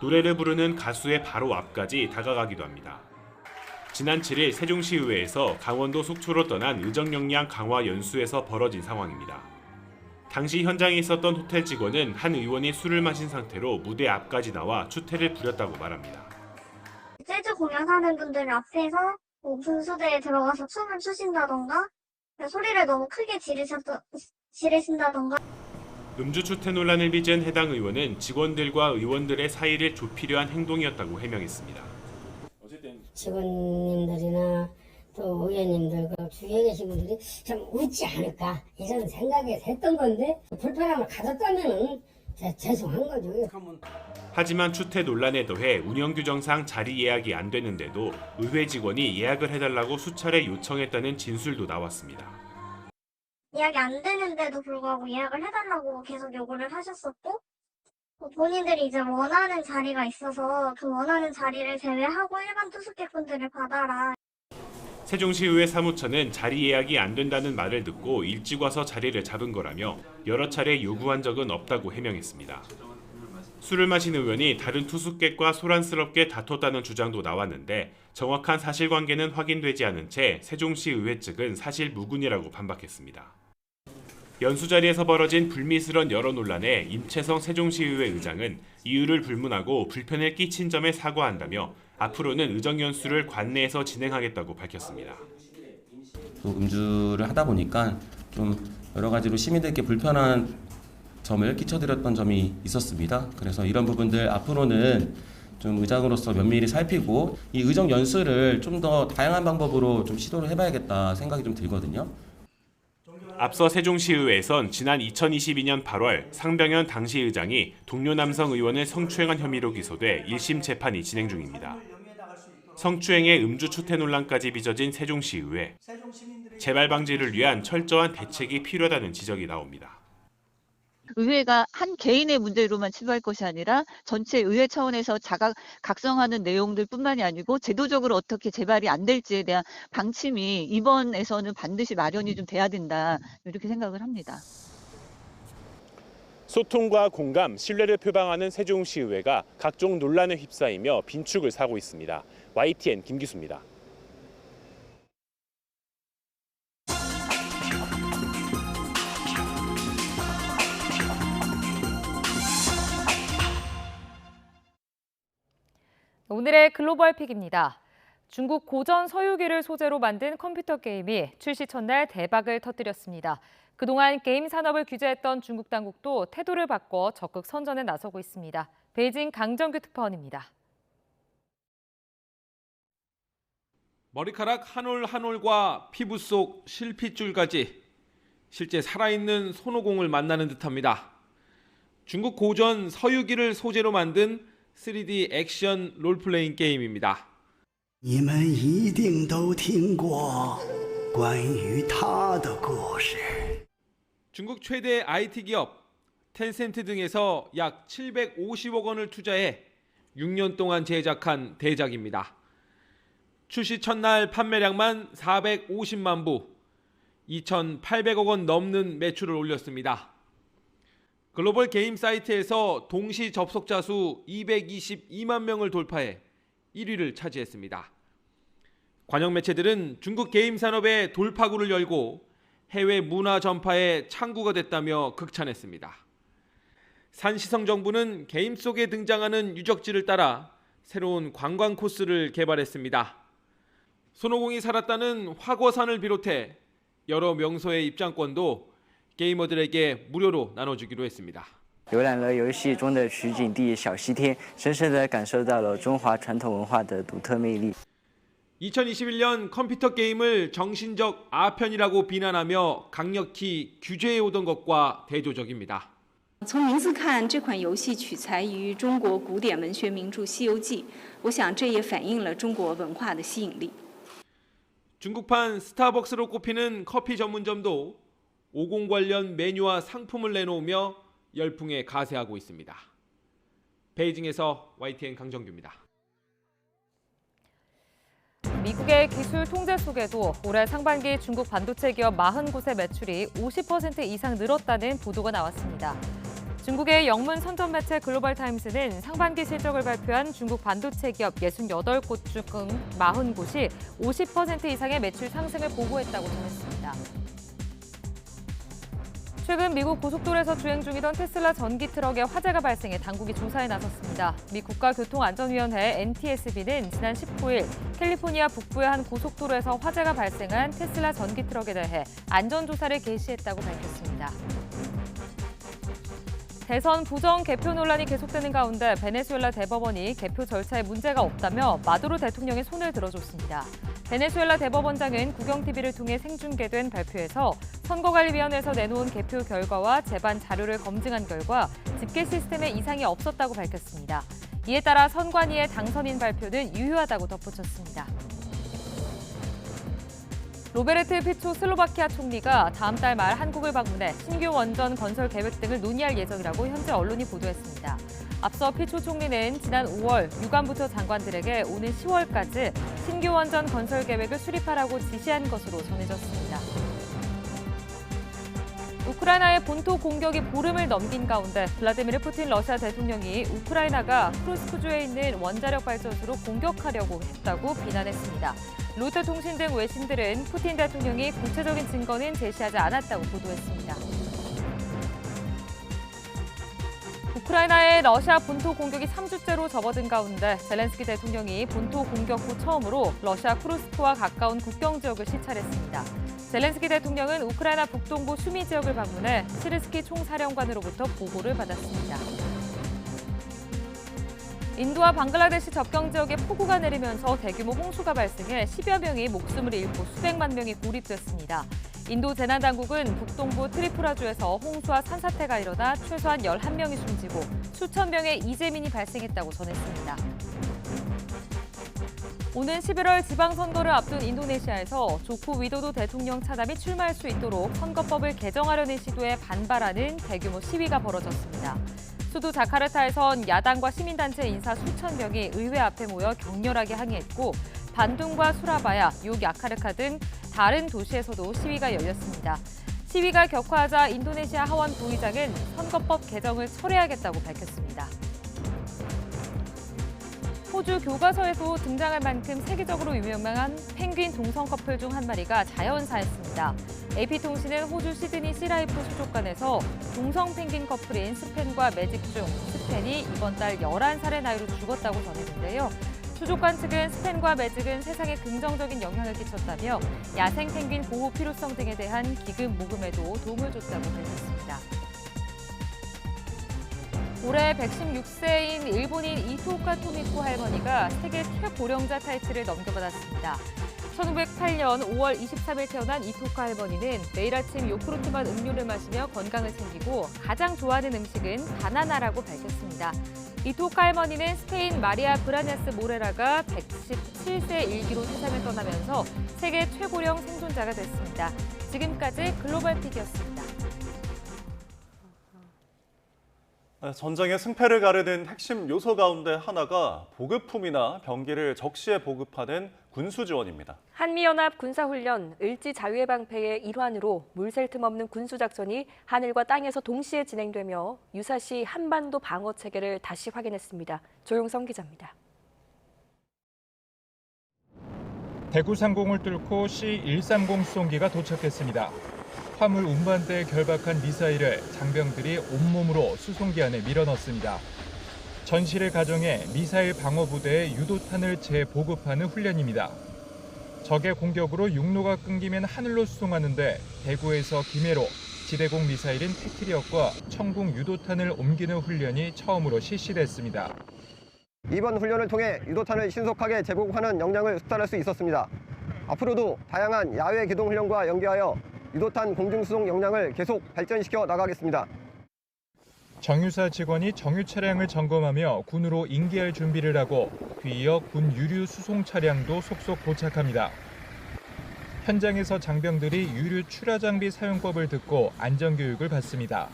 노래를 부르는 가수의 바로 앞까지 다가가기도 합니다. 지난 7일 세종시의회에서 강원도 속초로 떠난 의정 역량 강화 연수에서 벌어진 상황입니다. 당시 현장에 있었던 호텔 직원은 한 의원이 술을 마신 상태로 무대 앞까지 나와 추태를 부렸다고 말합니다. 재즈 공연하는 분들 앞에서 뭐 분수대에 들어가서 춤을 추신다던가 소리를 너무 크게 지르신다던가 음주 추태 논란을 빚은 해당 의원은 직원들과 의원들의 사이를 좁히려 한 행동이었다고 해명했습니다. 직원님들이나 또 의원님들 주위에 계신 분들이 좀 웃지 않을까 이런 생각에 했던 건데 불편함을 가졌다면 죄송한 거죠. 하지만 추태 논란에 더해 운영 규정상 자리 예약이 안 되는데도 의회 직원이 예약을 해달라고 수차례 요청했다는 진술도 나왔습니다. 예약이 안 되는데도 불구하고 예약을 해달라고 계속 요구를 하셨었고, 본인들이 이제 원하는 자리가 있어서 그 원하는 자리를 제외하고 일반 투숙객분들을 받아라. 세종시의회 사무처는 자리 예약이 안 된다는 말을 듣고 일찍 와서 자리를 잡은 거라며 여러 차례 요구한 적은 없다고 해명했습니다. 술을 마신 의원이 다른 투숙객과 소란스럽게 다퉜다는 주장도 나왔는데 정확한 사실관계는 확인되지 않은 채 세종시의회 측은 사실 무근이라고 반박했습니다. 연수 자리에서 벌어진 불미스런 여러 논란에 임채성 세종시의회 의장은 이유를 불문하고 불편을 끼친 점에 사과한다며 앞으로는 의정 연수를 관내에서 진행하겠다고 밝혔습니다. 또 음주를 하다 보니까 좀 여러 가지로 시민들께 불편한 점을 끼쳐드렸던 점이 있었습니다. 그래서 이런 부분들 앞으로는 좀 의장으로서 면밀히 살피고 이 의정 연수를 좀 더 다양한 방법으로 좀 시도를 해봐야겠다 생각이 좀 들거든요. 앞서 세종시의회에선 지난 2022년 8월 상병현 당시 의장이 동료 남성 의원을 성추행한 혐의로 기소돼 1심 재판이 진행 중입니다. 성추행의 음주 추태 논란까지 빚어진 세종시의회. 재발 방지를 위한 철저한 대책이 필요하다는 지적이 나옵니다. 의회가 한 개인의 문제로만 치부할 것이 아니라 전체 의회 차원에서 각성하는 내용들뿐만이 아니고 제도적으로 어떻게 재발이 안 될지에 대한 방침이 이번에서는 반드시 마련이 좀 돼야 된다 이렇게 생각을 합니다. 소통과 공감, 신뢰를 표방하는 세종시의회가 각종 논란에 휩싸이며 빈축을 사고 있습니다. YTN 김기수입니다. 오늘의 글로벌 픽입니다. 중국 고전 서유기를 소재로 만든 컴퓨터 게임이 출시 첫날 대박을 터뜨렸습니다. 그동안 게임 산업을 규제했던 중국 당국도 태도를 바꿔 적극 선전에 나서고 있습니다. 베이징 강정규 특파원입니다. 머리카락 한 올 한 올과 피부 속 실핏줄까지 실제 살아있는 손오공을 만나는 듯합니다. 중국 고전 서유기를 소재로 만든 3D 액션 롤플레잉 게임입니다. 你们一定都听过关于他的故事. 중국 최대 IT 기업 텐센트 등에서 약 750억 원을 투자해 6년 동안 제작한 대작입니다. 출시 첫날 판매량만 450만 부, 2,800억 원 넘는 매출을 올렸습니다. 글로벌 게임 사이트에서 동시 접속자 수 222만 명을 돌파해 1위를 차지했습니다. 관영 매체들은 중국 게임 산업의 돌파구를 열고 해외 문화 전파의 창구가 됐다며 극찬했습니다. 산시성 정부는 게임 속에 등장하는 유적지를 따라 새로운 관광 코스를 개발했습니다. 손오공이 살았다는 화거산을 비롯해 여러 명소의 입장권도 게이머들에게 무료로 나눠주기로 했습니다. 浏览了游戏中的取景地小西天，深深地感受到了中华传统文化的独特魅力。 2021년 컴퓨터 게임을 정신적 아편이라고 비난하며 강력히 규제해오던 것과 대조적입니다. 从名字看，这款游戏取材于中国古典文学名著《西游记》，我想这也反映了中国文化的吸引力。 중국판 스타벅스로 꼽히는 커피 전문점도 50 관련 메뉴와 상품을 내놓으며 열풍에 가세하고 있습니다. 베이징에서 YTN 강정규입니다. 미국의 기술 통제 속에도 올해 상반기 중국 반도체 기업 40곳의 매출이 50% 이상 늘었다는 보도가 나왔습니다. 중국의 영문 선전 매체 글로벌타임스는 상반기 실적을 발표한 중국 반도체 기업 68곳 중 40곳이 50% 이상의 매출 상승을 보고했다고 전했습니다. 최근 미국 고속도로에서 주행 중이던 테슬라 전기 트럭에 화재가 발생해 당국이 조사에 나섰습니다. 미 국가교통안전위원회 NTSB는 지난 19일 캘리포니아 북부의 한 고속도로에서 화재가 발생한 테슬라 전기 트럭에 대해 안전조사를 개시했다고 밝혔습니다. 대선 부정 개표 논란이 계속되는 가운데 베네수엘라 대법원이 개표 절차에 문제가 없다며 마두로 대통령의 손을 들어줬습니다. 베네수엘라 대법원장은 국영TV를 통해 생중계된 발표에서 선거관리위원회에서 내놓은 개표 결과와 재반 자료를 검증한 결과 집계 시스템에 이상이 없었다고 밝혔습니다. 이에 따라 선관위의 당선인 발표는 유효하다고 덧붙였습니다. 로베르트 피초 슬로바키아 총리가 다음 달 말 한국을 방문해 신규 원전 건설 계획 등을 논의할 예정이라고 현지 언론이 보도했습니다. 앞서 피초 총리는 지난 5월 유관부처 장관들에게 오는 10월까지 신규 원전 건설 계획을 수립하라고 지시한 것으로 전해졌습니다. 우크라이나의 본토 공격이 보름을 넘긴 가운데 블라디미르 푸틴 러시아 대통령이 우크라이나가 쿠르스크주에 있는 원자력 발전소로 공격하려고 했다고 비난했습니다. 로이터 통신 등 외신들은 푸틴 대통령이 구체적인 증거는 제시하지 않았다고 보도했습니다. 우크라이나의 러시아 본토 공격이 3주째로 접어든 가운데 젤렌스키 대통령이 본토 공격 후 처음으로 러시아 쿠르스크와 가까운 국경 지역을 시찰했습니다. 젤렌스키 대통령은 우크라이나 북동부 슈미 지역을 방문해 시르스키 총사령관으로부터 보고를 받았습니다. 인도와 방글라데시 접경 지역에 폭우가 내리면서 대규모 홍수가 발생해 10여 명이 목숨을 잃고 수백만 명이 고립됐습니다. 인도 재난당국은 북동부 트리푸라주에서 홍수와 산사태가 일어나 최소한 11명이 숨지고 수천 명의 이재민이 발생했다고 전했습니다. 오는 11월 지방선거를 앞둔 인도네시아에서 조코 위도도 대통령 차남이 출마할 수 있도록 선거법을 개정하려는 시도에 반발하는 대규모 시위가 벌어졌습니다. 수도 자카르타에선 야당과 시민단체 인사 수천 명이 의회 앞에 모여 격렬하게 항의했고 반둥과 수라바야, 요야카르카 등 다른 도시에서도 시위가 열렸습니다. 시위가 격화하자 인도네시아 하원 부의장은 선거법 개정을 철회하겠다고 밝혔습니다. 호주 교과서에도 등장할 만큼 세계적으로 유명한 펭귄 동성 커플 중 한 마리가 자연사했습니다. AP통신은 호주 시드니 시라이프 수족관에서 동성 펭귄 커플인 스펜과 매직 중 스펜이 이번 달 11살의 나이로 죽었다고 전했는데요. 수족관 측은 스펜과 매직은 세상에 긍정적인 영향을 끼쳤다며 야생 펭귄 보호 필요성 등에 대한 기금 모금에도 도움을 줬다고 밝혔습니다. 올해 116세인 일본인 이토오카 토미코 할머니가 세계 최고령자 타이틀을 넘겨받았습니다. 1908년 5월 23일 태어난 이토오카 할머니는 매일 아침 요구르트맛 음료를 마시며 건강을 챙기고 가장 좋아하는 음식은 바나나라고 밝혔습니다. 이토오카 할머니는 스페인 마리아 브라냐스 모레라가 117세 일기로 세상을 떠나면서 세계 최고령 생존자가 됐습니다. 지금까지 글로벌 픽이었습니다. 전쟁의 승패를 가르는 핵심 요소 가운데 하나가 보급품이나 병기를 적시에 보급하는 군수 지원입니다. 한미연합 군사훈련 을지자유해방패의 일환으로 물샐 틈 없는 군수작전이 하늘과 땅에서 동시에 진행되며 유사시 한반도 방어 체계를 다시 확인했습니다. 조용성 기자입니다. 대구 상공을 뚫고 C-130 수송기가 도착했습니다. 화물 운반대에 결박한 미사일을 장병들이 온몸으로 수송기 안에 밀어넣습니다. 전시를 가정해 미사일 방어부대에 유도탄을 재보급하는 훈련입니다. 적의 공격으로 육로가 끊기면 하늘로 수송하는데 대구에서 김해로 지대공 미사일인 패트리엇과 청궁 유도탄을 옮기는 훈련이 처음으로 실시됐습니다. 이번 훈련을 통해 유도탄을 신속하게 재보급하는 역량을 수탈할 수 있었습니다. 앞으로도 다양한 야외 기동 훈련과 연계하여 유도탄 공중수송 역량을 계속 발전시켜 나가겠습니다. 정유사 직원이 정유 차량을 점검하며 군으로 인계할 준비를 하고 뒤이어 군 유류 수송 차량도 속속 도착합니다. 현장에서 장병들이 유류 출하 장비 사용법을 듣고 안전교육을 받습니다.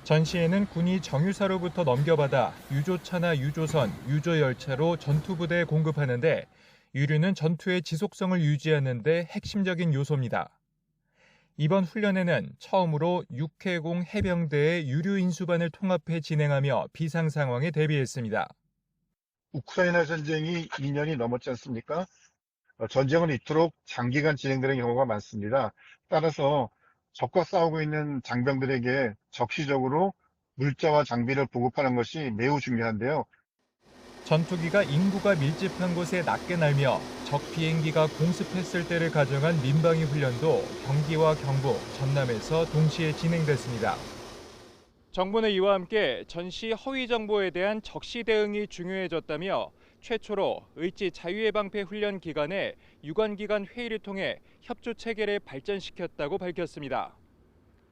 전시에는 군이 정유사로부터 넘겨받아 유조차나 유조선, 유조열차로 전투부대에 공급하는데 유류는 전투의 지속성을 유지하는 데 핵심적인 요소입니다. 이번 훈련에는 처음으로 육해공 해병대의 유류 인수반을 통합해 진행하며 비상 상황에 대비했습니다. 우크라이나 전쟁이 2년이 넘었지 않습니까? 전쟁은 이토록 장기간 진행되는 경우가 많습니다. 따라서 적과 싸우고 있는 장병들에게 적시적으로 물자와 장비를 보급하는 것이 매우 중요한데요. 전투기가 인구가 밀집한 곳에 낮게 날며 적 비행기가 공습했을 때를 가정한 민방위 훈련도 경기와 경북, 전남에서 동시에 진행됐습니다. 정부는 이와 함께 전시 허위 정보에 대한 적시 대응이 중요해졌다며 최초로 의지 자유예방패 훈련 기간에 유관기관 회의를 통해 협조 체계를 발전시켰다고 밝혔습니다.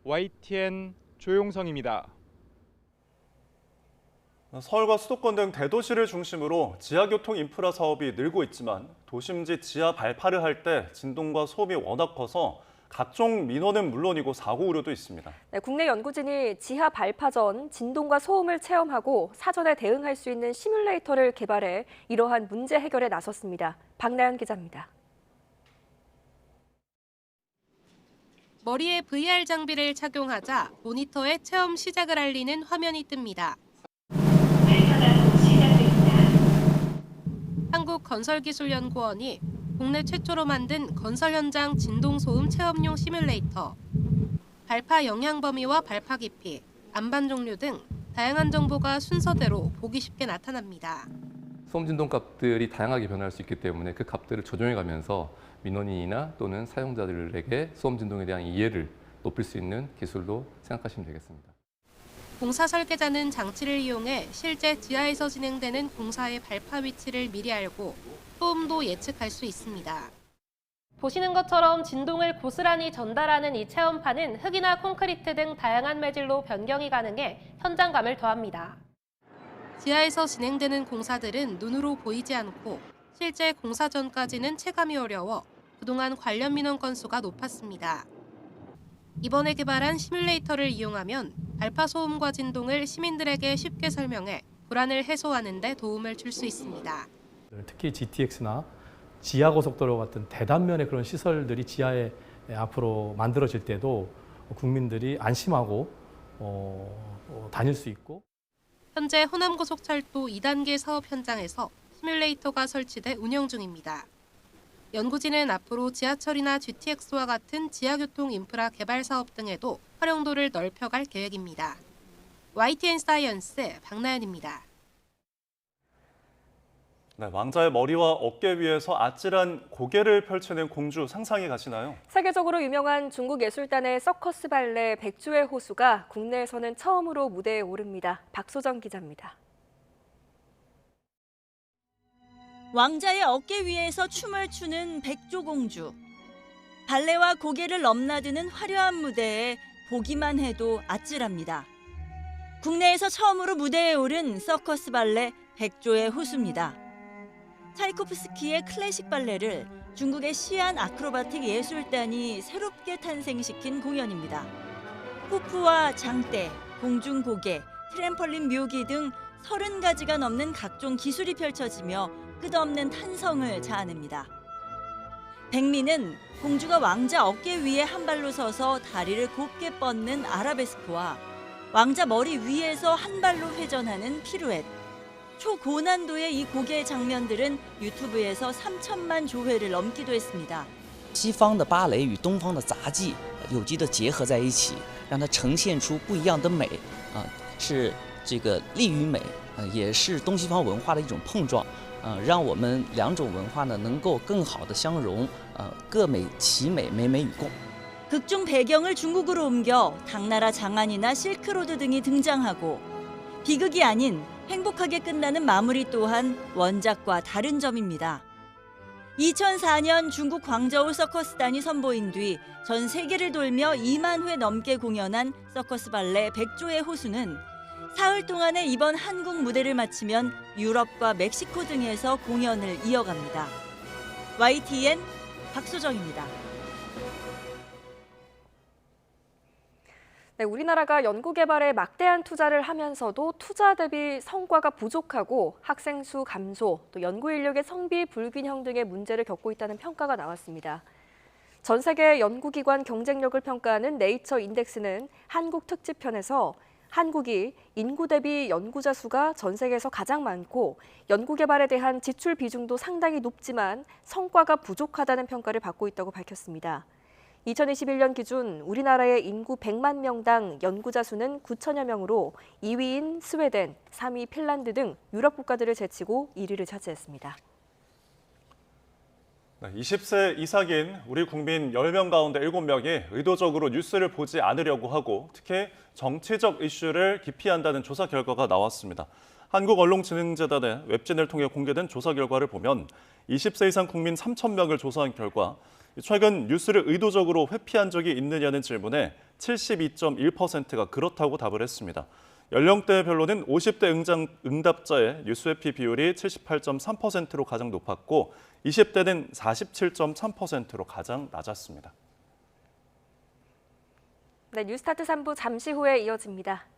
YTN 조용성입니다. 서울과 수도권 등 대도시를 중심으로 지하교통 인프라 사업이 늘고 있지만 도심지 지하 발파를 할 때 진동과 소음이 워낙 커서 각종 민원은 물론이고 사고 우려도 있습니다. 네, 국내 연구진이 지하 발파 전 진동과 소음을 체험하고 사전에 대응할 수 있는 시뮬레이터를 개발해 이러한 문제 해결에 나섰습니다. 박나연 기자입니다. 머리에 VR 장비를 착용하자 모니터에 체험 시작을 알리는 화면이 뜹니다. 한국건설기술연구원이 국내 최초로 만든 건설 현장 진동소음 체험용 시뮬레이터, 발파 영향 범위와 발파 깊이, 안반 종류 등 다양한 정보가 순서대로 보기 쉽게 나타납니다. 소음 진동 값들이 다양하게 변할 수 있기 때문에 그 값들을 조정해가면서 민원인이나 또는 사용자들에게 소음 진동에 대한 이해를 높일 수 있는 기술로 생각하시면 되겠습니다. 공사 설계자는 장치를 이용해 실제 지하에서 진행되는 공사의 발파 위치를 미리 알고 소음도 예측할 수 있습니다. 보시는 것처럼 진동을 고스란히 전달하는 이 체험판은 흙이나 콘크리트 등 다양한 매질로 변경이 가능해 현장감을 더합니다. 지하에서 진행되는 공사들은 눈으로 보이지 않고 실제 공사 전까지는 체감이 어려워 그동안 관련 민원 건수가 높았습니다. 이번에 개발한 시뮬레이터를 이용하면 발파 소음과 진동을 시민들에게 쉽게 설명해 불안을 해소하는 데 도움을 줄 수 있습니다. 특히 GTX나 지하고속도로 같은 대단면의 그런 시설들이 지하에 앞으로 만들어질 때도 국민들이 안심하고 다닐 수 있고. 현재 호남고속철도 2단계 사업 현장에서 시뮬레이터가 설치돼 운영 중입니다. 연구진은 앞으로 지하철이나 GTX와 같은 지하교통 인프라 개발 사업 등에도 활용도를 넓혀갈 계획입니다. YTN 사이언스 박나연입니다. 네, 왕자의 머리와 어깨 위에서 아찔한 고개를 펼치는 공주 상상이 가시나요? 세계적으로 유명한 중국 예술단의 서커스 발레 백조의 호수가 국내에서는 처음으로 무대에 오릅니다. 박소정 기자입니다. 왕자의 어깨 위에서 춤을 추는 백조공주. 발레와 고개를 넘나드는 화려한 무대에 보기만 해도 아찔합니다. 국내에서 처음으로 무대에 오른 서커스 발레 백조의 호수입니다. 차이코프스키의 클래식 발레를 중국의 시안 아크로바틱 예술단이 새롭게 탄생시킨 공연입니다. 호프와 장대, 공중고개, 트램펄린 묘기 등 30가지가 넘는 각종 기술이 펼쳐지며 끝없는 탄성을 자아냅니다. 백미는 공주가 왕자 어깨 위에 한 발로 서서 다리를 곱게 뻗는 아라베스크와 왕자 머리 위에서 한 발로 회전하는 피루엣, 초고난도의 이 고개 장면들은 유튜브에서 3천만 조회를 넘기도 했습니다. 西方的芭蕾与东方的杂技有机的结合在一起，让它呈现出不一样的美是这个力与美也是东西方文化的一种碰撞让我们两种文化呢能够更好的相融各美其美，美美与共。 극중 배경을 중국으로 옮겨 당나라 장안이나 실크로드 등이 등장하고 비극이 아닌 행복하게 끝나는 마무리 또한 원작과 다른 점입니다. 2004년 중국 광저우 서커스단이 선보인 뒤 전 세계를 돌며 2만 회 넘게 공연한 서커스 발레 백조의 호수는 사흘 동안의 이번 한국 무대를 마치면 유럽과 멕시코 등에서 공연을 이어갑니다. YTN 박소정입니다. 네, 우리나라가 연구개발에 막대한 투자를 하면서도 투자 대비 성과가 부족하고 학생 수 감소, 또 연구 인력의 성비 불균형 등의 문제를 겪고 있다는 평가가 나왔습니다. 전 세계 연구기관 경쟁력을 평가하는 네이처 인덱스는 한국 특집편에서 한국이 인구 대비 연구자 수가 전 세계에서 가장 많고 연구개발에 대한 지출 비중도 상당히 높지만 성과가 부족하다는 평가를 받고 있다고 밝혔습니다. 2021년 기준 우리나라의 인구 100만 명당 연구자 수는 9천여 명으로 2위인 스웨덴, 3위 핀란드 등 유럽 국가들을 제치고 1위를 차지했습니다. 20세 이상인 우리 국민 10명 가운데 7명이 의도적으로 뉴스를 보지 않으려고 하고 특히 정치적 이슈를 기피한다는 조사 결과가 나왔습니다. 한국언론진흥재단의 웹진을 통해 공개된 조사 결과를 보면 20세 이상 국민 3,000명을 조사한 결과 최근 뉴스를 의도적으로 회피한 적이 있느냐는 질문에 72.1%가 그렇다고 답을 했습니다. 연령대별로는 50대 응답자의 뉴스 회피 비율이 78.3%로 가장 높았고 20대는 47.3%로 가장 낮았습니다. 네, 뉴스타트 3부 잠시 후에 이어집니다.